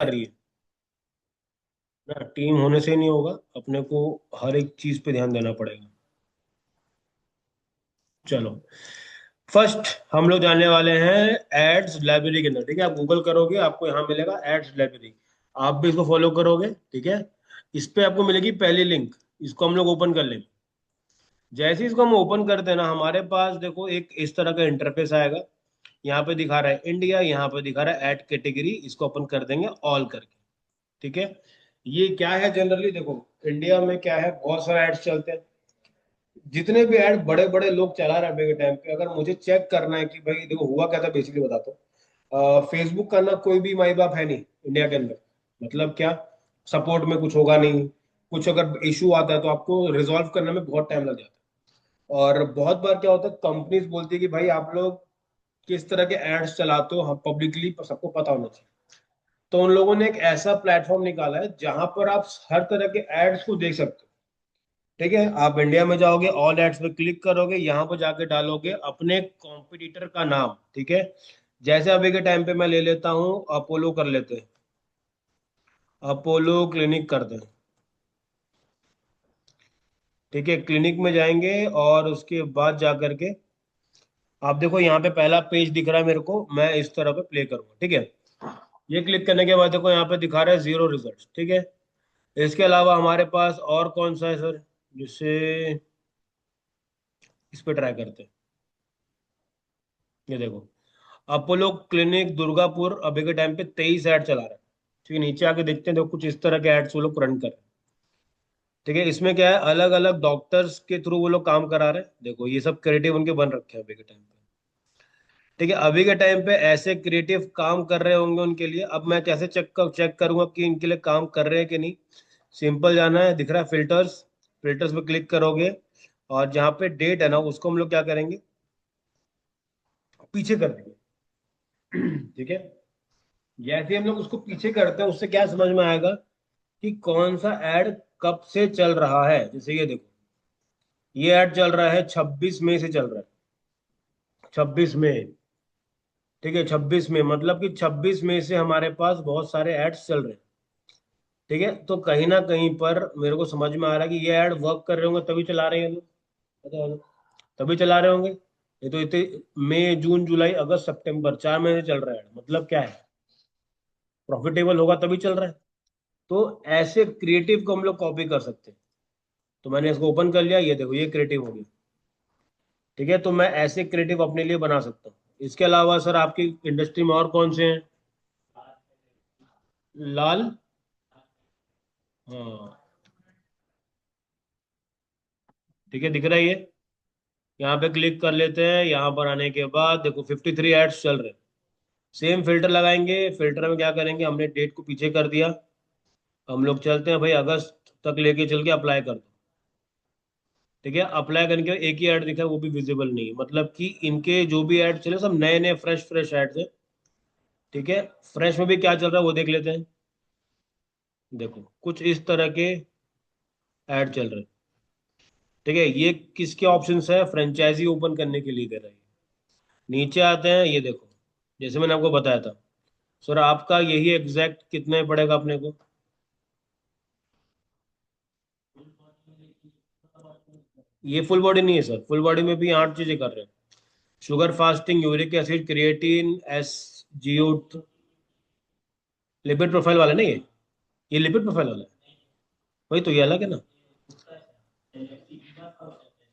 कर रही है ना, टीम होने से ही नहीं होगा, अपने को हर एक चीज पे ध्यान देना पड़ेगा। चलो, फर्स्ट हम लोग जानने वाले हैं एड्स लाइब्रेरी के अंदर। ठीक है, आप गूगल करोगे आपको यहाँ मिलेगा एड्स लाइब्रेरी। आप भी इसको फॉलो करोगे, ठीक है। इस पे आपको मिलेगी पहली लिंक। इसको हम लोग ओपन कर लेंगे। जैसे ही इसको हम ओपन करते हैं ना, हमारे पास देखो एक इस तरह का इंटरफेस आएगा। यहाँ पे दिखा रहा है इंडिया, यहाँ पे दिखा रहा है ऐड कैटेगरी। इसको ओपन कर देंगे ऑल करके। ठीक है। ये क्या है, जनरली देखो इंडिया में क्या है, बहुत सारे एड्स चलते हैं। जितने भी ऐड बड़े बड़े लोग चला रहे हैं अभी के टाइम पे, अगर मुझे चेक करना है कि भाई देखो हुआ क्या था, बेसिकली बताता हूँ। फेसबुक का ना कोई भी माई बाप है नहीं इंडिया के अंदर। मतलब क्या, सपोर्ट में कुछ होगा नहीं। कुछ अगर इशू आता है तो आपको रिजॉल्व करने में बहुत टाइम लग जाता है। और बहुत बार क्या होता है, कंपनीज बोलती है कि भाई आप लोग किस तरह के एड्स चलाते हो, हम पब्लिकली सबको पता होना चाहिए। तो उन लोगों ने एक ऐसा प्लेटफॉर्म निकाला है जहां पर आप हर तरह के एड्स को देख सकते हो। ठीक है, आप इंडिया में जाओगे, ऑल एड्स पे क्लिक करोगे, यहाँ पर जाके डालोगे अपने कॉम्पिटिटर का नाम। ठीक है। जैसे अभी के टाइम पे मैं ले लेता हूँ, अपोलो कर लेते हैं। अपोलो क्लिनिक करते हैं। ठीक है, क्लिनिक में जाएंगे और उसके बाद जा करके आप देखो यहाँ पे पहला पेज दिख रहा है मेरे को, मैं इस तरह पे प्ले करूंगा। ठीक है। ये क्लिक करने के बाद देखो यहाँ पे दिखा रहा है जीरो रिजल्ट। ठीक है। इसके अलावा हमारे पास और कौन सा है सर, जिससे इस पे ट्राई करते हैं। ये देखो, अपोलो क्लिनिक दुर्गापुर अभी के टाइम पे 23 ऐड चला रहा है। ठीक है, नीचे आके देखते हैं, देखो कुछ इस तरह के एड्स वो लोग रन कर रहे हैं। ठीक है, इसमें क्या है, अलग अलग डॉक्टर्स के थ्रू वो लोग काम करा रहे हैं। देखो ये सब क्रिएटिव उनके बन रखे हैं अभी के टाइम पे। ठीक है, अभी के टाइम पे ऐसे क्रिएटिव काम कर रहे होंगे उनके लिए। अब मैं कैसे चेक करूंगा कि इनके लिए काम कर रहे हैं कि नहीं। सिंपल जाना है, दिख रहा है फिल्टर्स। फिल्टर्स पे क्लिक करोगे और जहाँ पे डेट है ना, उसको हम लोग क्या करेंगे, पीछे कर देंगे। ठीक है। जैसे ही हम लोग उसको पीछे करते हैं, उससे क्या समझ में आएगा कि कौन सा ऐड कब से चल रहा है। जैसे ये देखो, ये ऐड चल रहा है 26 मई से चल रहा है। 26 मई। ठीक है, 26 मई मतलब कि 26 मई से हमारे पास बहुत सारे एड्स चल रहे हैं। ठीक है, तो कहीं ना कहीं पर मेरे को समझ में आ रहा है कि ये ऐड वर्क कर रहे होंगे तभी चला रहे हैं लोग। बताओ, तभी चला रहे होंगे। ये तो इतने, मई जून जुलाई अगस्त सितंबर 4 महीने चल रहा है, मतलब क्या है, प्रॉफिटेबल होगा तभी चल रहा है। तो ऐसे क्रिएटिव को हम लोग कॉपी कर सकते हैं। तो मैंने इसको ओपन कर लिया, ये देखो ये क्रिएटिव हो गया। ठीक है, तो मैं ऐसे क्रिएटिव अपने लिए बना सकता हूँ। इसके अलावा सर आपकी इंडस्ट्री में और कौन से हैं। लाल, हाँ। ठीक है, दिख रहा है ये। यहाँ पे क्लिक कर लेते हैं। यहाँ पर आने के बाद देखो 53 एड्स चल रहे हैं। सेम फिल्टर लगाएंगे। फिल्टर में क्या करेंगे, हमने डेट को पीछे कर दिया। हम लोग चलते हैं भाई अगस्त तक, लेके चल के अप्लाई कर दो। ठीक है, अप्लाई करने के बाद एक ही ऐड दिखा है, वो भी विजिबल नहीं है, मतलब कि इनके जो भी ऐड चले सब नए नए फ्रेश फ्रेश ऐड्स है। ठीक है, फ्रेश में भी क्या चल रहा है वो देख लेते हैं। देखो कुछ इस तरह के ऐड चल रहे हैं। ठीक है, ये किसके ऑप्शन है, फ्रेंचाइजी ओपन करने के लिए दे रहा है। नीचे आते हैं, ये देखो, जैसे मैंने आपको बताया था। सर आपका यही एग्जैक्ट कितने पड़ेगा अपने को। ये फुल बॉडी नहीं है सर, फुल बॉडी में भी 8 चीजें कर रहे हैं। Sugar fasting, uric acid, creatinine, S G O, lipid profile वाला नहीं है। ये लिपिड प्रोफाइल वाला है। वही तो, ये अलग है ना।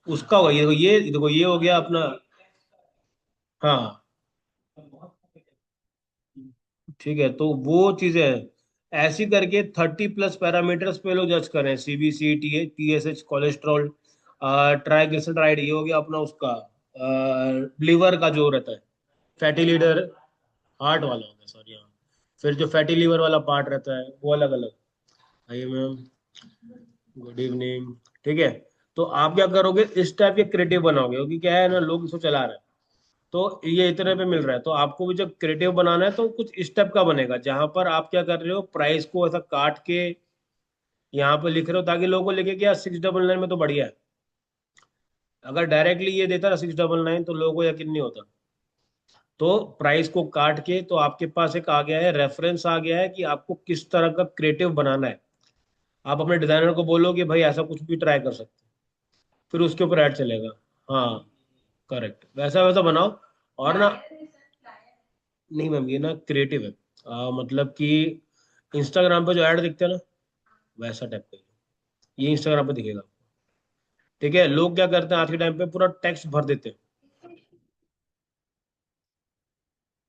उसका होगा ये देखो, ये हो गया अपना। हाँ, ठीक है, तो वो चीजें हैं। ऐसी करके 30+ पैरामीटर्स पे लोग जज कर रहे हैं, सीबीसी, टीएसएच, कोलेस्ट्रॉल, ट्राइग्लिसराइड, ये हो गया अपना उसका लीवर का जो रहता है, फैटी लीवर, हार्ट वाला होता है सॉरी, हाँ। फिर जो फैटी लीवर वाला पार्ट रहता है वो अलग अलग। आइए मैम, गुड इवनिंग। ठीक है, तो आप क्या करोगे, इस टाइप के क्रिएटिव बनाओगे, क्योंकि क्या है ना, लोग इसको चला रहे हैं। तो ये इतने पे मिल रहा है, तो आपको भी जब क्रिएटिव बनाना है तो कुछ इस टाइप का बनेगा, जहां पर आप क्या कर रहे हो, प्राइस को ऐसा काट के यहाँ पे लिख रहे हो, ताकि लोगों को लेके क्या 699 में तो बढ़िया है। अगर डायरेक्टली ये देता ना 699, तो लोगों को यकीन नहीं होता। तो प्राइस को काट के तो आपके पास एक आ गया है, रेफरेंस आ गया है कि आपको किस तरह का क्रिएटिव बनाना है। आप अपने डिजाइनर को बोलो कि भाई ऐसा कुछ भी ट्राई कर सकते हैं, फिर उसके ऊपर ऐड चलेगा। हाँ, करेक्ट, वैसा वैसा बनाओ। और ना, नहीं मैम, ये ना क्रिएटिव है। मतलब कि इंस्टाग्राम पे जो ऐड दिखते हैं ना, वैसा टाइप का ये इंस्टाग्राम पे दिखेगा। ठीक है, लोग क्या करते हैं आज के टाइम पे, पूरा टेक्स्ट भर देते हैं।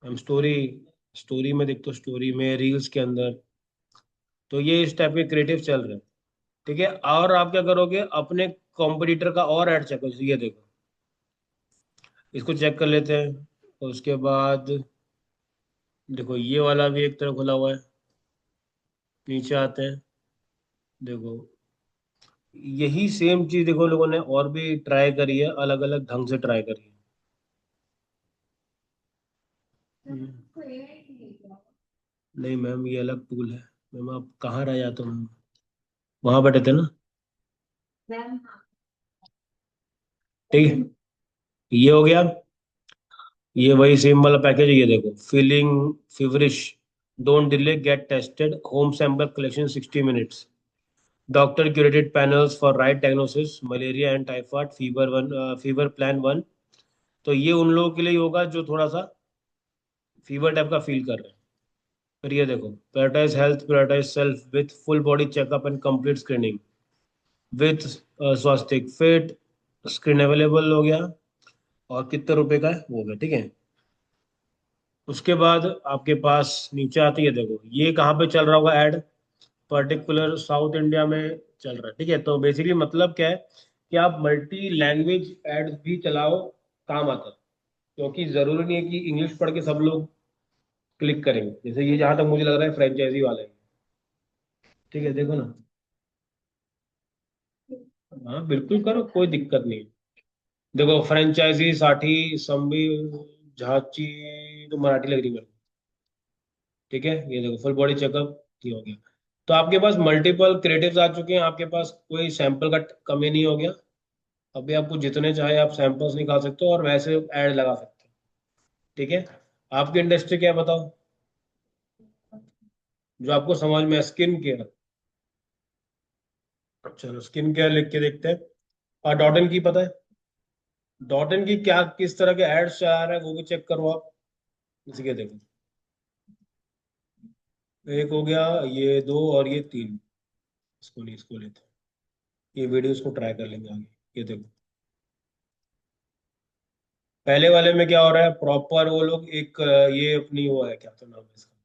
हम स्टोरी, स्टोरी में देखते हो, स्टोरी में, रील्स के अंदर। तो ये इस टाइप के क्रिएटिव चल रहे हैं। ठीक है, और आप क्या करोगे, अपने कॉम्पिटिटर का और ऐड चेक करो, जैसे ये देखो, इसको चेक कर लेते हैं। उसके बाद देखो, ये वाला भी एक तरफ खुला हुआ है। नीचे आते हैं, देखो, यही सेम चीज देखो लोगों ने और भी ट्राई करी है, अलग अलग ढंग से ट्राई करी है। हम्म, नहीं मैम, ये अलग टूल है। मैम आप कहाँ रह जाते हो मैम, वहां बैठे थे ना। ठीक है, ये हो गया। ये वही सेम वाला पैकेज है, ये देखो, feeling feverish, don't delay, get tested, home sample collection 60 minutes, doctor curated panels for right diagnosis, malaria and typhoid, fever one, fever plan one. तो ये उन लोगों के लिए होगा जो थोड़ा सा फीवर टाइप का फील कर रहे हैं। फिर ये देखो, prioritise health, prioritise self with full body checkup and complete screening with Swastik fit, screen available हो गया, और कितने रुपए का है वो हो गया। ठीक है, उसके बाद आपके पास नीचे आती है, देखो ये कहाँ पे चल रहा होगा ऐड, पर्टिकुलर साउथ इंडिया में चल रहा है। ठीक है, तो बेसिकली मतलब क्या है कि आप मल्टी लैंग्वेज एड्स भी चलाओ, काम आता है। क्योंकि जरूरी नहीं है कि इंग्लिश पढ़ के सब लोग क्लिक करेंगे, जैसे ये जहां तक मुझे लग रहा है फ्रेंचाइजी वाले हैं। ठीक है, देखो ना। हाँ बिल्कुल करो, कोई दिक्कत नहीं है। देखो, फ्रेंचाइजी साठी संभी झाची, तो मराठी लग रही है मेरे को। ठीक है, ये देखो, फुल बॉडी चेकअप, ये हो गया। तो आपके पास मल्टीपल क्रिएटिव्स आ चुके हैं, आपके पास कोई सैंपल का कमी नहीं हो गया। अभी आपको जितने चाहे आप सैंपल्स निकाल सकते हो और वैसे ऐड लगा सकते हो। ठीक है, आपकी इंडस्ट्री क्या है बताओ, जो आपको समझ में, स्किन केयर। चलो स्किन केयर लिख के देखते हैं। और डॉट एंड की पता है, डॉट एंड की क्या किस तरह के एड्स चला रहा है वो भी चेक करो आप। इसी के देखो, एक हो गया, ये दो, और ये तीन। इसको नहीं, इसको लेते हैं। ये वीडियोस को ट्राई कर लेंगे आगे। ये देखो, पहले वाले में क्या हो रहा है, प्रॉपर वो लोग एक ये अपनी वो है, क्या तो नाम है इसका,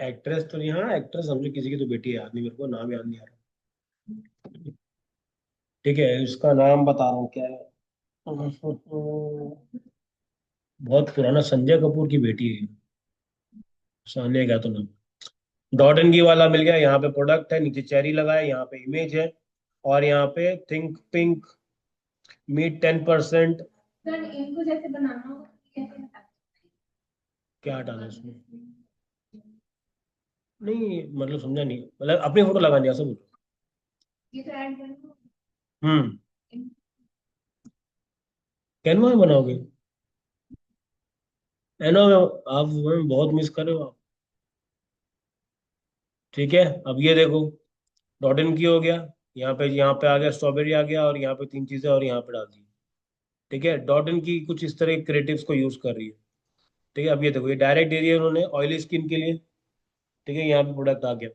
एक्ट्रेस तो नहीं, हाँ एक्ट्रेस समझो, किसी की तो बेटी है, याद नहीं, मेरे को नाम याद नहीं आ रहा। ठीक है, इसका नाम बता रहा हूँ क्या है। बहुत पुराना, संजय कपूर की बेटी है, सानिया क्या तो नाम। डॉट एंड की वाला मिल गया, यहाँ पे प्रोडक्ट है, नीचे चेरी लगा है, यहाँ पे इमेज है, और यहाँ पे थिंक पिंक मीट 10%। सर इनको जैसे बनाना होगा तो कैसे हटा, क्या हटाना है इसमें, नहीं मतलब समझा नहीं, मतलब अपनी फोटो लगानी है ऐसा बोलो। ये तो ऐड करना। हम्म, कैनवा में बनाओगे, कैनवा में आप मैम बहुत मिस कर रहे हो आप। ठीक है, अब ये देखो, डॉट इन की हो गया, यहाँ पे आ गया, स्ट्रॉबेरी आ गया, और यहाँ पे तीन चीजें और यहाँ पे डाल दी। ठीक है, डॉट इन की कुछ इस तरह क्रिएटिव्स को यूज कर रही है। ठीक है, अब ये देखो, ये डायरेक्ट दे दिया उन्होंने ऑयली स्किन के लिए। ठीक है, यहाँ पे प्रोडक्ट आ गया।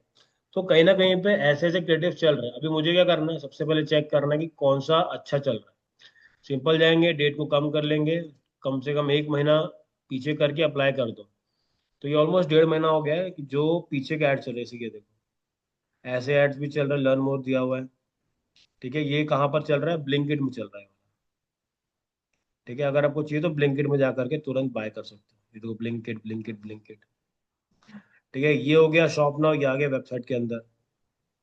तो कहीं ना कहीं पे ऐसे ऐसे क्रिएटिव चल रहे हैं। अभी मुझे क्या करना है, सबसे पहले चेक करना है कि कौन सा अच्छा चल रहा है। सिंपल जाएंगे, डेट को कम कर लेंगे, कम से कम एक महीना पीछे करके अप्लाई कर दो। तो ये ऑलमोस्ट 1.5 महीना हो गया है कि जो पीछे के ऐड चल रहे हैं, इसी के देखो, ऐसे एड्स भी चल रहे हैं, लर्न मोर दिया हुआ है। ठीक है, ये कहाँ पर चल रहा है, ब्लिंकिट में चल रहा है। ठीक है, अगर आपको चाहिए तो ब्लिंकिट में जा करके तुरंत बाय कर सकते हो। ये देखो, ब्लिंकिट ब्लिंकिट ब्लिंकिट। ठीक है, ये हो गया शॉप नाउ, ये आ गया वेबसाइट के अंदर।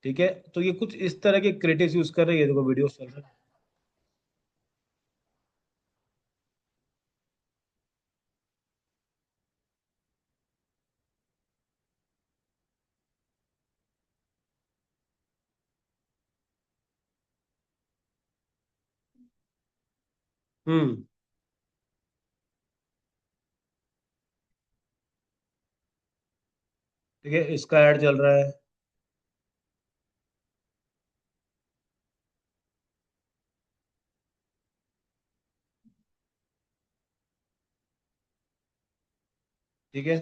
ठीक है, तो ये कुछ इस तरह के क्रिएटिव यूज कर रहे हैं, ये देखो वीडियोस चल रहे हैं। हम्म, ठीक है, इसका ऐड चल रहा है। ठीक है,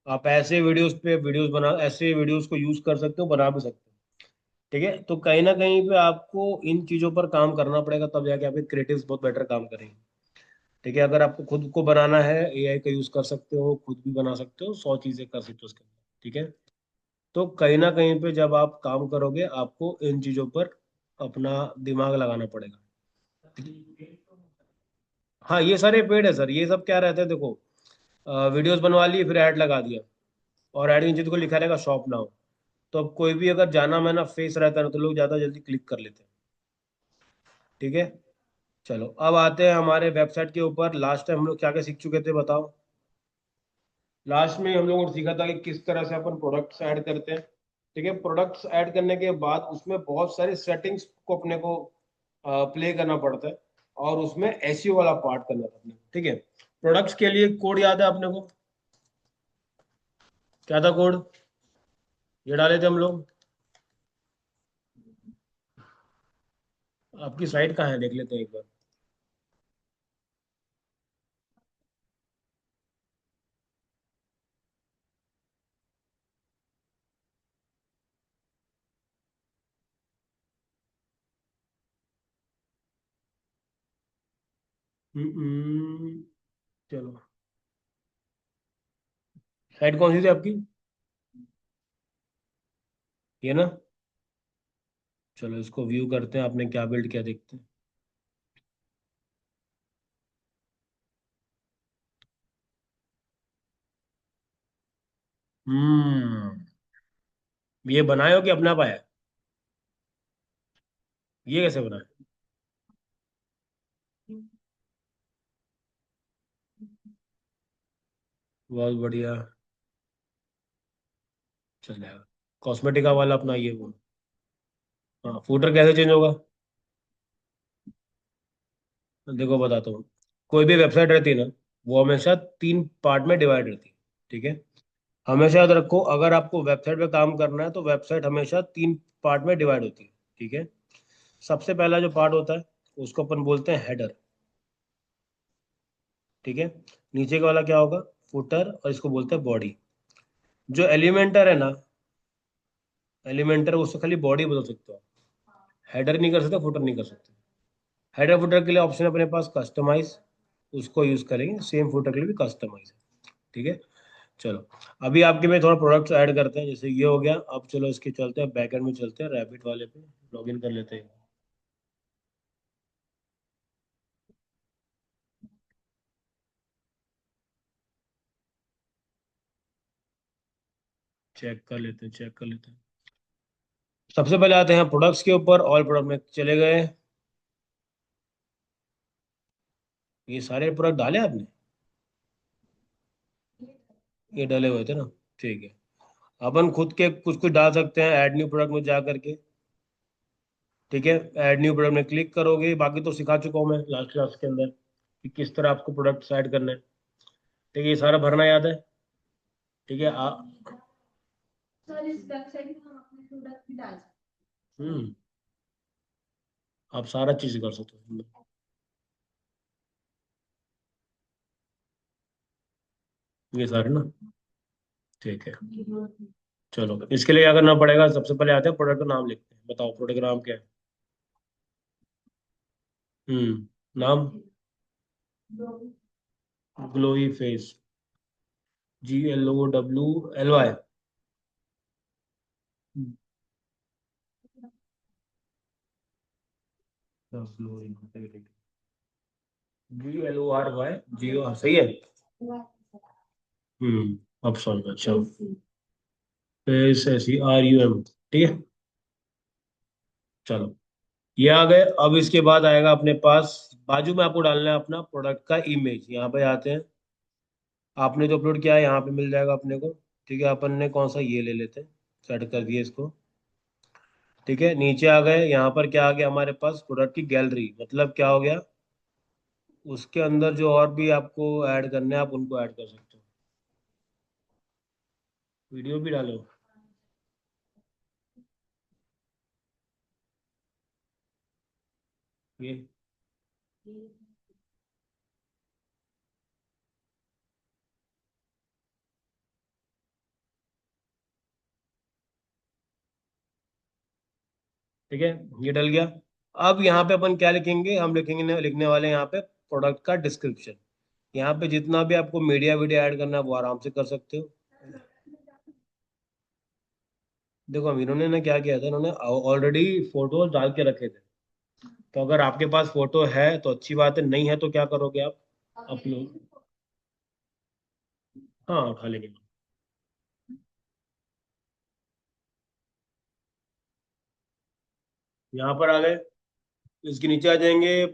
आप ऐसे वीडियोस पे वीडियोस बना, ऐसे वीडियोस को यूज कर सकते हो, बना भी सकते हो। ठीक है, तो कहीं ना कहीं पे आपको इन चीजों पर काम करना पड़ेगा, तब जाके आपके क्रिएटिव्स बहुत बेटर काम करेंगे। ठीक है, अगर आपको खुद को बनाना है, एआई का यूज कर सकते हो, खुद भी बना सकते हो, 100 चीजें कर सकते हो उसके अंदर। ठीक है, तो कहीं ना कहीं पे जब आप काम करोगे, आपको इन चीजों पर अपना दिमाग लगाना पड़ेगा। हाँ, ये सारे पेड है सर। ये सब क्या रहता है देखो, वीडियोस बनवा लिए, फिर ऐड लगा दिया, और ऐड के नीचे को लिखा रहेगा शॉप नाउ। तो अब कोई भी अगर जाना माना फेस रहता है ना, तो लोग ज्यादा जल्दी क्लिक कर लेते हैं। ठीक है, चलो अब आते हैं हमारे वेबसाइट के ऊपर। लास्ट टाइम हम लोग क्या क्या सीख चुके थे बताओ? लास्ट में हम लोगों ने सीखा था कि किस तरह से अपन प्रोडक्ट्स ऐड करते हैं। ठीक है, प्रोडक्ट्स ऐड करने के बाद उसमें बहुत सारी सेटिंग्स को अपने को प्ले करना पड़ता है, और उसमें एसईओ वाला पार्ट करना था अपने को। ठीक है, प्रोडक्ट्स के लिए कोड याद है अपने को? क्या था कोड? ये डाले थे हम लोग। आपकी साइट कहाँ है, देख लेते हैं एक बार। चलो, साइट कौन सी थी आपकी? ये ना? चलो इसको व्यू करते हैं, आपने क्या बिल्ड किया, देखते हैं। हम्म ये बनाए हो कि अपना पाया है? ये कैसे बना है? बहुत बढ़िया। चल जाएगा। कॉस्मेटिका वाला अपना ये वो। हाँ, फूटर कैसे चेंज होगा? देखो बताता हूँ। कोई भी वेबसाइट रहती है ना, वो हमेशा 3 पार्ट में डिवाइड रहती है। ठीक है, हमेशा याद रखो, अगर आपको वेबसाइट पे काम करना है तो वेबसाइट हमेशा 3 पार्ट में डिवाइड होती है। ठीक है, सबसे पहला जो पार्ट होता है, उसको अपन बोलते हैं हेडर। ठीक है, नीचे का वाला क्या होगा? फुटर, और इसको बोलते हैं बॉडी। जो एलिमेंटर है ना, एलिमेंटर, उससे खाली बॉडी बदल सकते हो। हेडर नहीं कर सकते, फुटर नहीं कर सकते। हेडर फुटर के लिए ऑप्शन है अपने पास कस्टमाइज, उसको यूज करेंगे। सेम फुटर के लिए भी कस्टमाइज है। ठीक है, चलो अभी आपके में थोड़ा प्रोडक्ट्स ऐड करते हैं, जैसे ये हो गया। अब चलो इसके चलते हैं, बैकएंड में चलते हैं, रैबिट वाले पे लॉगिन कर लेते हैं। चेक कर लेते हैं, चेक कर लेते हैं। सबसे पहले आते हैं प्रोडक्ट्स के ऊपर, ऑल प्रोडक्ट में चले गए। ये सारे प्रोडक्ट डाले आपने? ये डाले हुए थे ना? ठीक है, अपन खुद के कुछ कुछ डाल सकते हैं ऐड न्यू प्रोडक्ट में जा करके। ठीक है, ऐड न्यू प्रोडक्ट में क्लिक करोगे, बाकी तो सिखा चुका हूँ मैं लास्ट क्लास के अंदर कि किस तरह आपको प्रोडक्ट ऐड करना है। ठीक है, ये सारा भरना याद है? ठीक है सर इस वेबसाइट में हम अपने प्रोडक्ट भी डाल सकते हैं। आप सारा चीज कर सकते हो, ये सारे ना। ठीक है, चलो इसके लिए क्या करना पड़ेगा? सबसे पहले आते हैं प्रोडक्ट का नाम लिखते हैं। बताओ प्रोडक्ट का नाम क्या है? नाम? Glowy face. GLOWLY। GLORY, सही है। ऑप्शन, अच्छा। Face, SERUM। ठीक है, चलो ये आ गए। अब इसके बाद आएगा अपने पास, बाजू में आपको डालना है अपना प्रोडक्ट का इमेज। यहाँ पे आते हैं, आपने जो अपलोड किया है यहाँ पे मिल जाएगा अपने को। ठीक है, अपन ने कौन सा, ये ले लेते हैं। सेट कर दिए इसको। ठीक है, नीचे आ गए। यहाँ पर क्या आ गया हमारे पास? प्रोडक्ट की गैलरी। मतलब क्या हो गया? उसके अंदर जो और भी आपको ऐड करने हैं, आप उनको ऐड कर सकते हो। वीडियो भी डालो। ये ठीक है, ये डल गया। अब यहाँ पे अपन क्या लिखेंगे, हम लिखेंगे, लिखने वाले हैं यहाँ पे प्रोडक्ट का डिस्क्रिप्शन। यहाँ पे जितना भी आपको मीडिया वीडियो ऐड करना है वो आराम से कर सकते हो। देखो अब इन्होंने ना क्या किया था, इन्होंने ऑलरेडी फोटो डाल के रखे थे। तो अगर आपके पास फोटो है तो अच्छी बात है, नहीं है तो क्या करोगे आप, अपलोड। हाँ उठा लेंगे। यहाँ पर आ गए, इसके नीचे आ जाएंगे,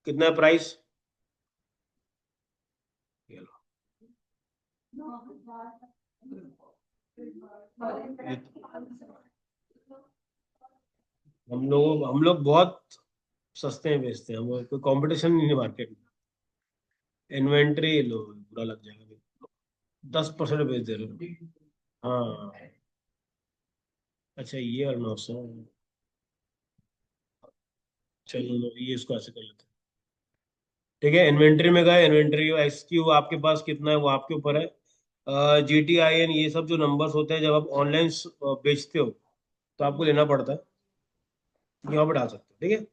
कितना है प्राइस। ये लो। ये हम लोग बहुत सस्ते में बेचते हैं, हम कोई कंपटीशन नहीं है मार्केट में। इन्वेंट्री लो, बुरा लग जाएगा। 10% बेच दे रहे हो। हाँ। अच्छा ये और 900। चलो लो, ये इसको ऐसे कर लेते हैं। ठीक है, इन्वेंट्री में गए, इन्वेंट्री एक्सक्यू आपके पास कितना है वो आपके ऊपर है। GTIN ये सब जो नंबर्स होते हैं जब आप ऑनलाइन बेचते हो तो आपको लेना पड़ता है, यहाँ पर डाल सकते हो। ठीक है,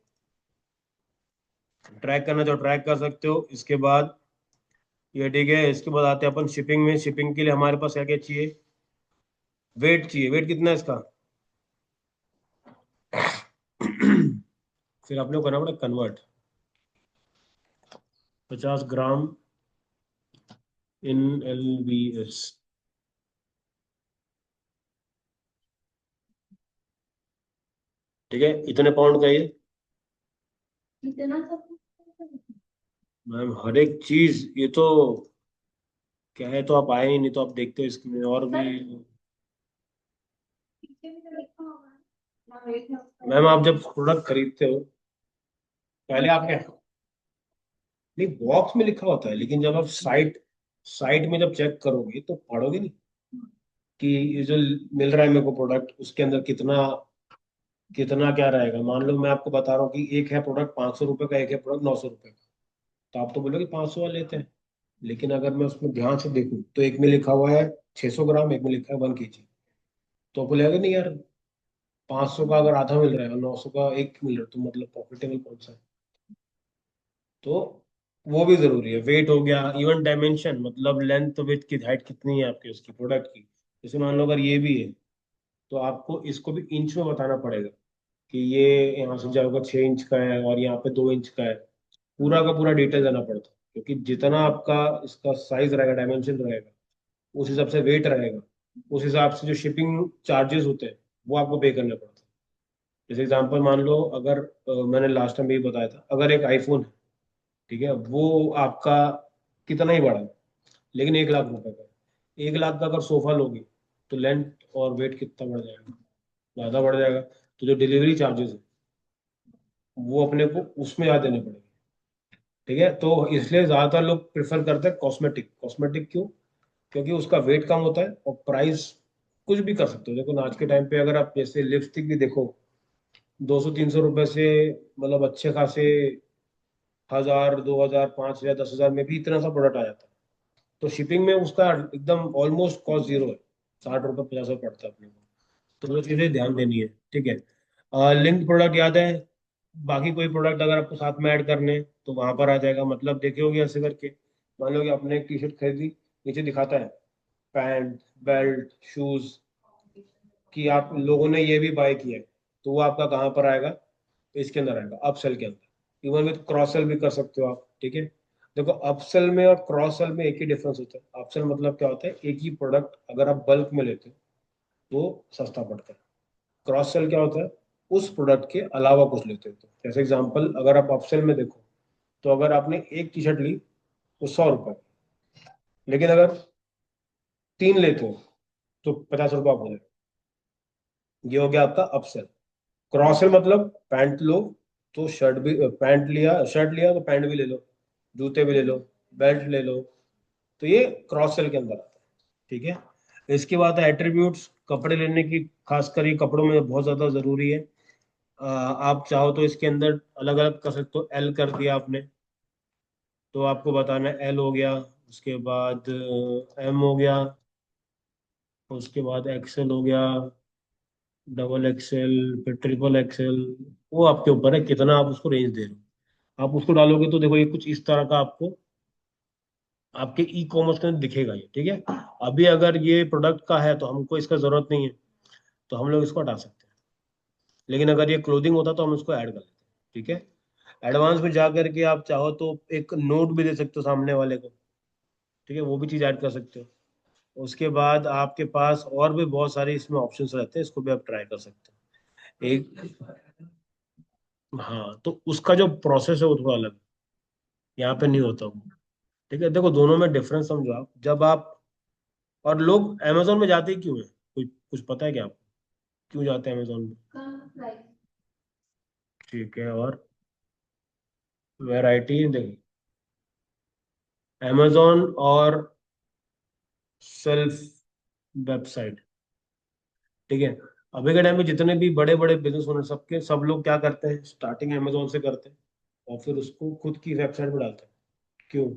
ट्रैक करना चाहो ट्रैक कर सकते हो। इसके बाद ये ठीक है, इसके बाद आते हैं अपन शिपिंग में। शिपिंग के लिए हमारे पास क्या क्या चाहिए, वेट चाहिए। वेट कितना है इसका। फिर आपने को करना पड़ा कन्वर्ट, 50 ग्राम इन LBS। ठीक है, इतने पाउंड का ये। मैम हर एक चीज ये तो क्या है, तो आप आए ही नहीं तो आप देखते हो इसमें और भी। मैम आप जब प्रोडक्ट खरीदते हो पहले आपके, नहीं बॉक्स में लिखा होता है, लेकिन जब आप साइट साइट में जब चेक करोगे तो पढ़ोगे नहीं कि ये जो मिल रहा है मेरे को प्रोडक्ट उसके अंदर कितना कितना क्या रहेगा। मान लो मैं आपको बता रहा हूँ कि एक है प्रोडक्ट 500 रुपए का, एक है प्रोडक्ट 900 रुपए का, तो आप तो बोलोगे 500 वाले लेते हैं। लेकिन अगर मैं उसमें ध्यान से देखूँ तो एक में लिखा हुआ है 600 ग्राम, एक में लिखा है 1 kg। तो आपको लगेगा नहीं यार, 500 का अगर आधा मिल रहा है और 900 का एक मिल रहा है तो मतलब प्रॉफिटेबल कौन सा है। तो वो भी जरूरी है। वेट हो गया, इवन डायमेंशन मतलब लेंथ विड्थ की हाइट कितनी है आपकी उसकी प्रोडक्ट की। जैसे मान लो अगर ये भी है तो आपको इसको भी इंच में बताना पड़ेगा कि ये यहाँ से जाएगा 6 इंच का है और यहाँ पे 2 इंच का है। पूरा का पूरा डिटेल देना पड़ता है, क्योंकि जितना आपका इसका साइज रहेगा, डायमेंशन रहेगा, उस हिसाब से वेट रहेगा, उस हिसाब से जो शिपिंग चार्जेस होते हैं वो आपको पे करने पड़ते हैं। जैसे एग्जांपल मान लो, अगर मैंने लास्ट टाइम यही बताया था, अगर एक आईफोन है, ठीक है, वो आपका कितना ही बड़ा है लेकिन 1 लाख रुपए का है। 1 लाख का अगर सोफा लोगे तो लेंथ और वेट कितना बढ़ जाएगा, ज्यादा बढ़ जाएगा। तो जो डिलीवरी चार्जेस है वो अपने को उसमें ज्यादा देने पड़ेंगे। ठीक है, तो इसलिए ज्यादातर लोग प्रेफर करते हैं कॉस्मेटिक। कॉस्मेटिक क्यों, क्योंकि उसका वेट कम होता है और प्राइस कुछ भी कर सकते हो। देखो ना आज के टाइम पे अगर आप जैसे लिपस्टिक भी देखो, 200-300 रुपए से मतलब अच्छे खासे 1000, 2000, 5000, 10,000 में भी इतना सा प्रोडक्ट आ जाता है। तो शिपिंग में उसका एकदम ऑलमोस्ट कॉस्ट जीरो है, 60 रुपये 50 रुपये पड़ता है अपने को। तो वो चीजें ध्यान देनी है। ठीक है, लिंक प्रोडक्ट याद है। बाकी कोई प्रोडक्ट अगर आपको साथ में ऐड करने हैं, तो वहां पर आ जाएगा। मतलब देखे होगे ऐसे करके, मान लो कि आपने एक टी शर्ट खरीदी, नीचे दिखाता है पैंट, बेल्ट, शूज, कि आप लोगों ने ये भी बाय किया है। तो वो आपका कहाँ पर आएगा, इसके अंदर आएगा, अपसेल के अंदर। इवन विद क्रॉस सेल भी कर सकते हो आप। ठीक है, देखो अपसेल में और क्रॉस सेल में एक ही डिफरेंस होता है। अपसेल मतलब क्या होता है, एक ही प्रोडक्ट अगर आप बल्क में लेते हो तो सस्ता पड़ता है। क्रॉस सेल क्या होता है, उस प्रोडक्ट के अलावा कुछ लेते हो तो। जैसे एग्जांपल अगर आप अपसेल में देखो, तो अगर आपने एक टी शर्ट ली तो 100 रुपए, लेकिन अगर 3 लेते हो तो 50 रुपये आप हो जाएगा। ये हो गया आपका अपसेल। क्रॉस सेल मतलब पैंट लो तो शर्ट भी, पैंट लिया शर्ट लिया तो पैंट भी ले लो, जूते भी ले लो, बेल्ट ले लो। तो ये क्रॉस सेल के अंदर आता है। ठीक है, इसके बाद एट्रीब्यूट्स, कपड़े लेने की, खासकर ये कपड़ों में बहुत ज्यादा जरूरी है। आप चाहो तो इसके अंदर अलग अलग कर सकते हो। एल कर दिया आपने तो आपको बताना है एल हो गया, उसके बाद एम हो गया, उसके बाद एक्सएल हो गया, डबल एक्सएल, फिर ट्रिपल एक्सएल। वो आपके ऊपर है कितना आप उसको रेंज दे रहे हो। आप उसको डालोगे तो देखो ये कुछ इस तरह का आपको आपके ई कॉमर्स के अंदर दिखेगा ये, ठीक है। अभी अगर ये प्रोडक्ट का है तो हमको इसका जरूरत नहीं है, तो हम लोग इसको हटा सकते हैं। लेकिन अगर ये क्लोथिंग होता तो हम इसको ऐड कर लेते हैं, ठीक है। एडवांस में जा करके आप चाहो तो एक नोट भी दे सकते हो सामने वाले को, ठीक है, वो भी चीज ऐड कर सकते हो। उसके बाद आपके पास और भी बहुत सारे इसमें ऑप्शंस रहते हैं, इसको भी आप ट्राई कर सकते हो। एक, हाँ, तो उसका जो प्रोसेस है वो थोड़ा अलग है, यहाँ पे नहीं होता वो, ठीक है। देखो दोनों में डिफरेंस समझो आप। जब आप, और लोग अमेजोन में जाते ही क्यों है, कुछ कुछ पता है क्या आपको, क्यों जाते हैं अमेजोन में? ठीक है, और वैरायटी देखो, अमेजोन और सेल्फ वेबसाइट, ठीक है। अभी के टाइम में जितने भी बड़े बड़े बिजनेस ओनर, सबके सब लोग क्या करते हैं, स्टार्टिंग अमेजोन से करते हैं और फिर उसको खुद की वेबसाइट पे डालते हैं। क्यों?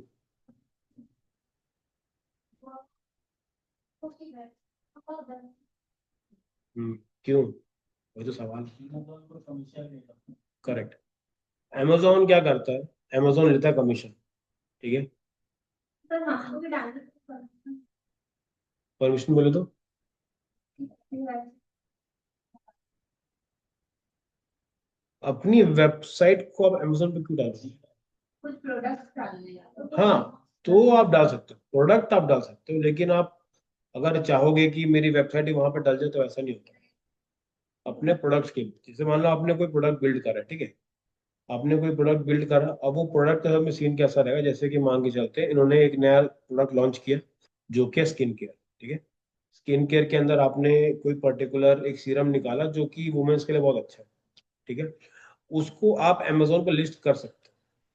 क्यों, वही तो सवाल। करेक्ट। अमेजोन क्या करता है, अमेजोन लेता है कमीशन, ठीक है। परमिशन बोले तो अपनी वेबसाइट को आप अमेजोन पे क्यों डालते हैं? कुछ प्रोडक्ट्स डालने हैं हाँ, तो आप डाल सकते हो, प्रोडक्ट आप डाल सकते हो, लेकिन आप अगर चाहोगे कि मेरी वेबसाइट ही वहां पर डल जाए तो ऐसा नहीं होता। अपने प्रोडक्ट्स के, जैसे मान लो आपने कोई प्रोडक्ट बिल्ड करा है, ठीक है। आपने कोई प्रोडक्ट बिल्ड करा, अब वो प्रोडक्ट का में सीन कैसा रहेगा, जैसे कि मान के चलते हैं इन्होंने एक नया प्रोडक्ट लॉन्च किया जो कि स्किन केयर, ठीक है। स्किन केयर के अंदर आपने कोई पर्टिकुलर एक सीरम निकाला जो कि वुमेन्स के लिए बहुत अच्छा है, ठीक है। उसको आप अमेजोन पर लिस्ट कर सकते हो।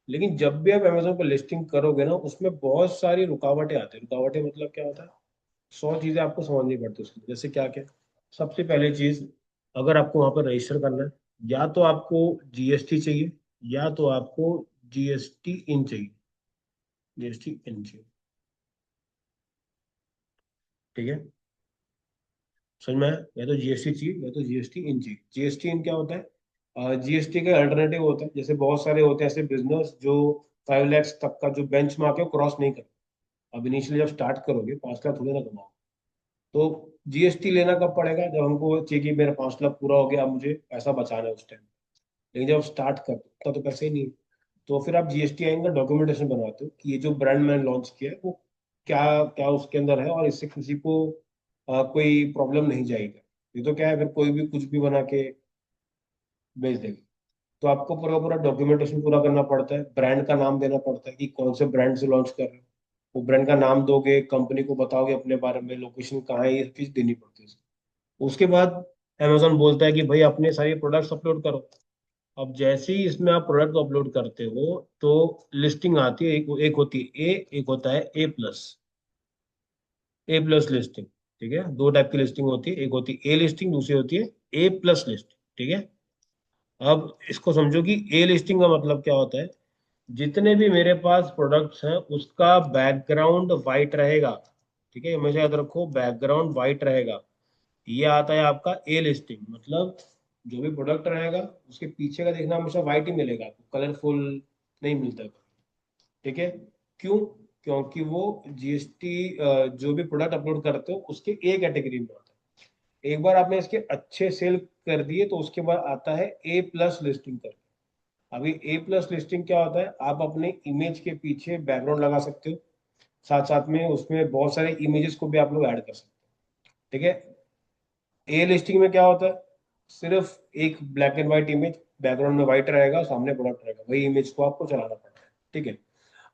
लेकिन जब भी आप अमेजोन पर लिस्टिंग करोगे ना, उसमें बहुत सारी रुकावटें आती है। रुकावटें मतलब क्या होता है, 100 चीजें आपको समझनी पड़ती है उसके लिए। जैसे क्या क्या, सबसे पहली चीज, अगर आपको वहां पर रजिस्टर करना है, या तो आपको जीएसटी चाहिए, या तो आपको जीएसटी इन चाहिए, जीएसटी इन चाहिए, ठीक है। समझ में आया? या तो जीएसटी चाहिए या तो जीएसटी इन चाहिए। जीएसटी इन क्या होता है, जीएसटी का अल्टरनेटिव होता है। जैसे बहुत सारे होते हैं ऐसे बिजनेस जो 5 लाख तक का जो बेंच मार्क है क्रॉस नहीं करते। अब इनिशियली जब स्टार्ट करोगे 5 लाख थोड़ी ना कमाओ, तो जीएसटी लेना कब पड़ेगा, जब हमको चाहिए कि मेरा 5 लाख पूरा हो गया, अब मुझे पैसा बचाना है उस टाइम। लेकिन जब स्टार्ट करते हो तो पैसे ही नहीं है। तो फिर आप जीएसटी आएंगे, डॉक्यूमेंटेशन बनवाते हो कि ये जो ब्रांड मैंने लॉन्च किया है वो क्या क्या उसके अंदर है, और इससे किसी को कोई प्रॉब्लम नहीं जाएगा। ये तो क्या है, फिर कोई भी कुछ भी बना के बेच देगा। तो आपको पूरा पूरा डॉक्यूमेंटेशन पूरा करना पड़ता है, ब्रांड का नाम देना पड़ता है कि कौन से ब्रांड से लॉन्च कर रहे हो। वो ब्रांड का नाम दोगे, कंपनी को बताओगे अपने बारे में, लोकेशन कहाँ है, ये चीज देनी पड़ती है। उसके बाद अमेजोन बोलता है कि भाई अपने सारे प्रोडक्ट्स अपलोड करो। अब जैसे ही इसमें आप प्रोडक्ट अपलोड करते हो तो लिस्टिंग आती है, एक होती है ए, एक होता है ए प्लस। ए प्लस लिस्टिंग, ठीक है। दो टाइप की लिस्टिंग होती है, एक होती है ए लिस्टिंग, दूसरी होती है ए प्लस लिस्टिंग, ठीक है। अब इसको समझो कि ए लिस्टिंग का मतलब क्या होता है, जितने भी मेरे पास प्रोडक्ट्स हैं उसका बैकग्राउंड वाइट रहेगा, ठीक है, हमेशा याद रखो बैकग्राउंड वाइट रहेगा। ये आता है आपका ए लिस्टिंग, मतलब जो भी प्रोडक्ट रहेगा उसके पीछे का देखना हमेशा व्हाइट ही मिलेगा आपको, कलरफुल नहीं मिलता, ठीक है। क्यों? क्योंकि वो जीएसटी, जो भी प्रोडक्ट अपलोड करते हो उसके ए कैटेगरी में होता है। एक बार आपने इसके अच्छे सेल कर दिए तो उसके बाद आता है ए प्लस लिस्टिंग कर। अभी ए प्लस लिस्टिंग क्या होता है, आप अपने इमेज के पीछे बैकग्राउंड लगा सकते हो, साथ साथ में उसमें बहुत सारे इमेजेस को भी आप लोग ऐड कर सकते हो, ठीक है। ए लिस्टिंग में क्या होता है, सिर्फ एक black and white image, background में व्हाइट रहेगा, सामने प्रोडक्ट रहेगा, वही इमेज को आपको चलाना पड़ता है, ठीक है।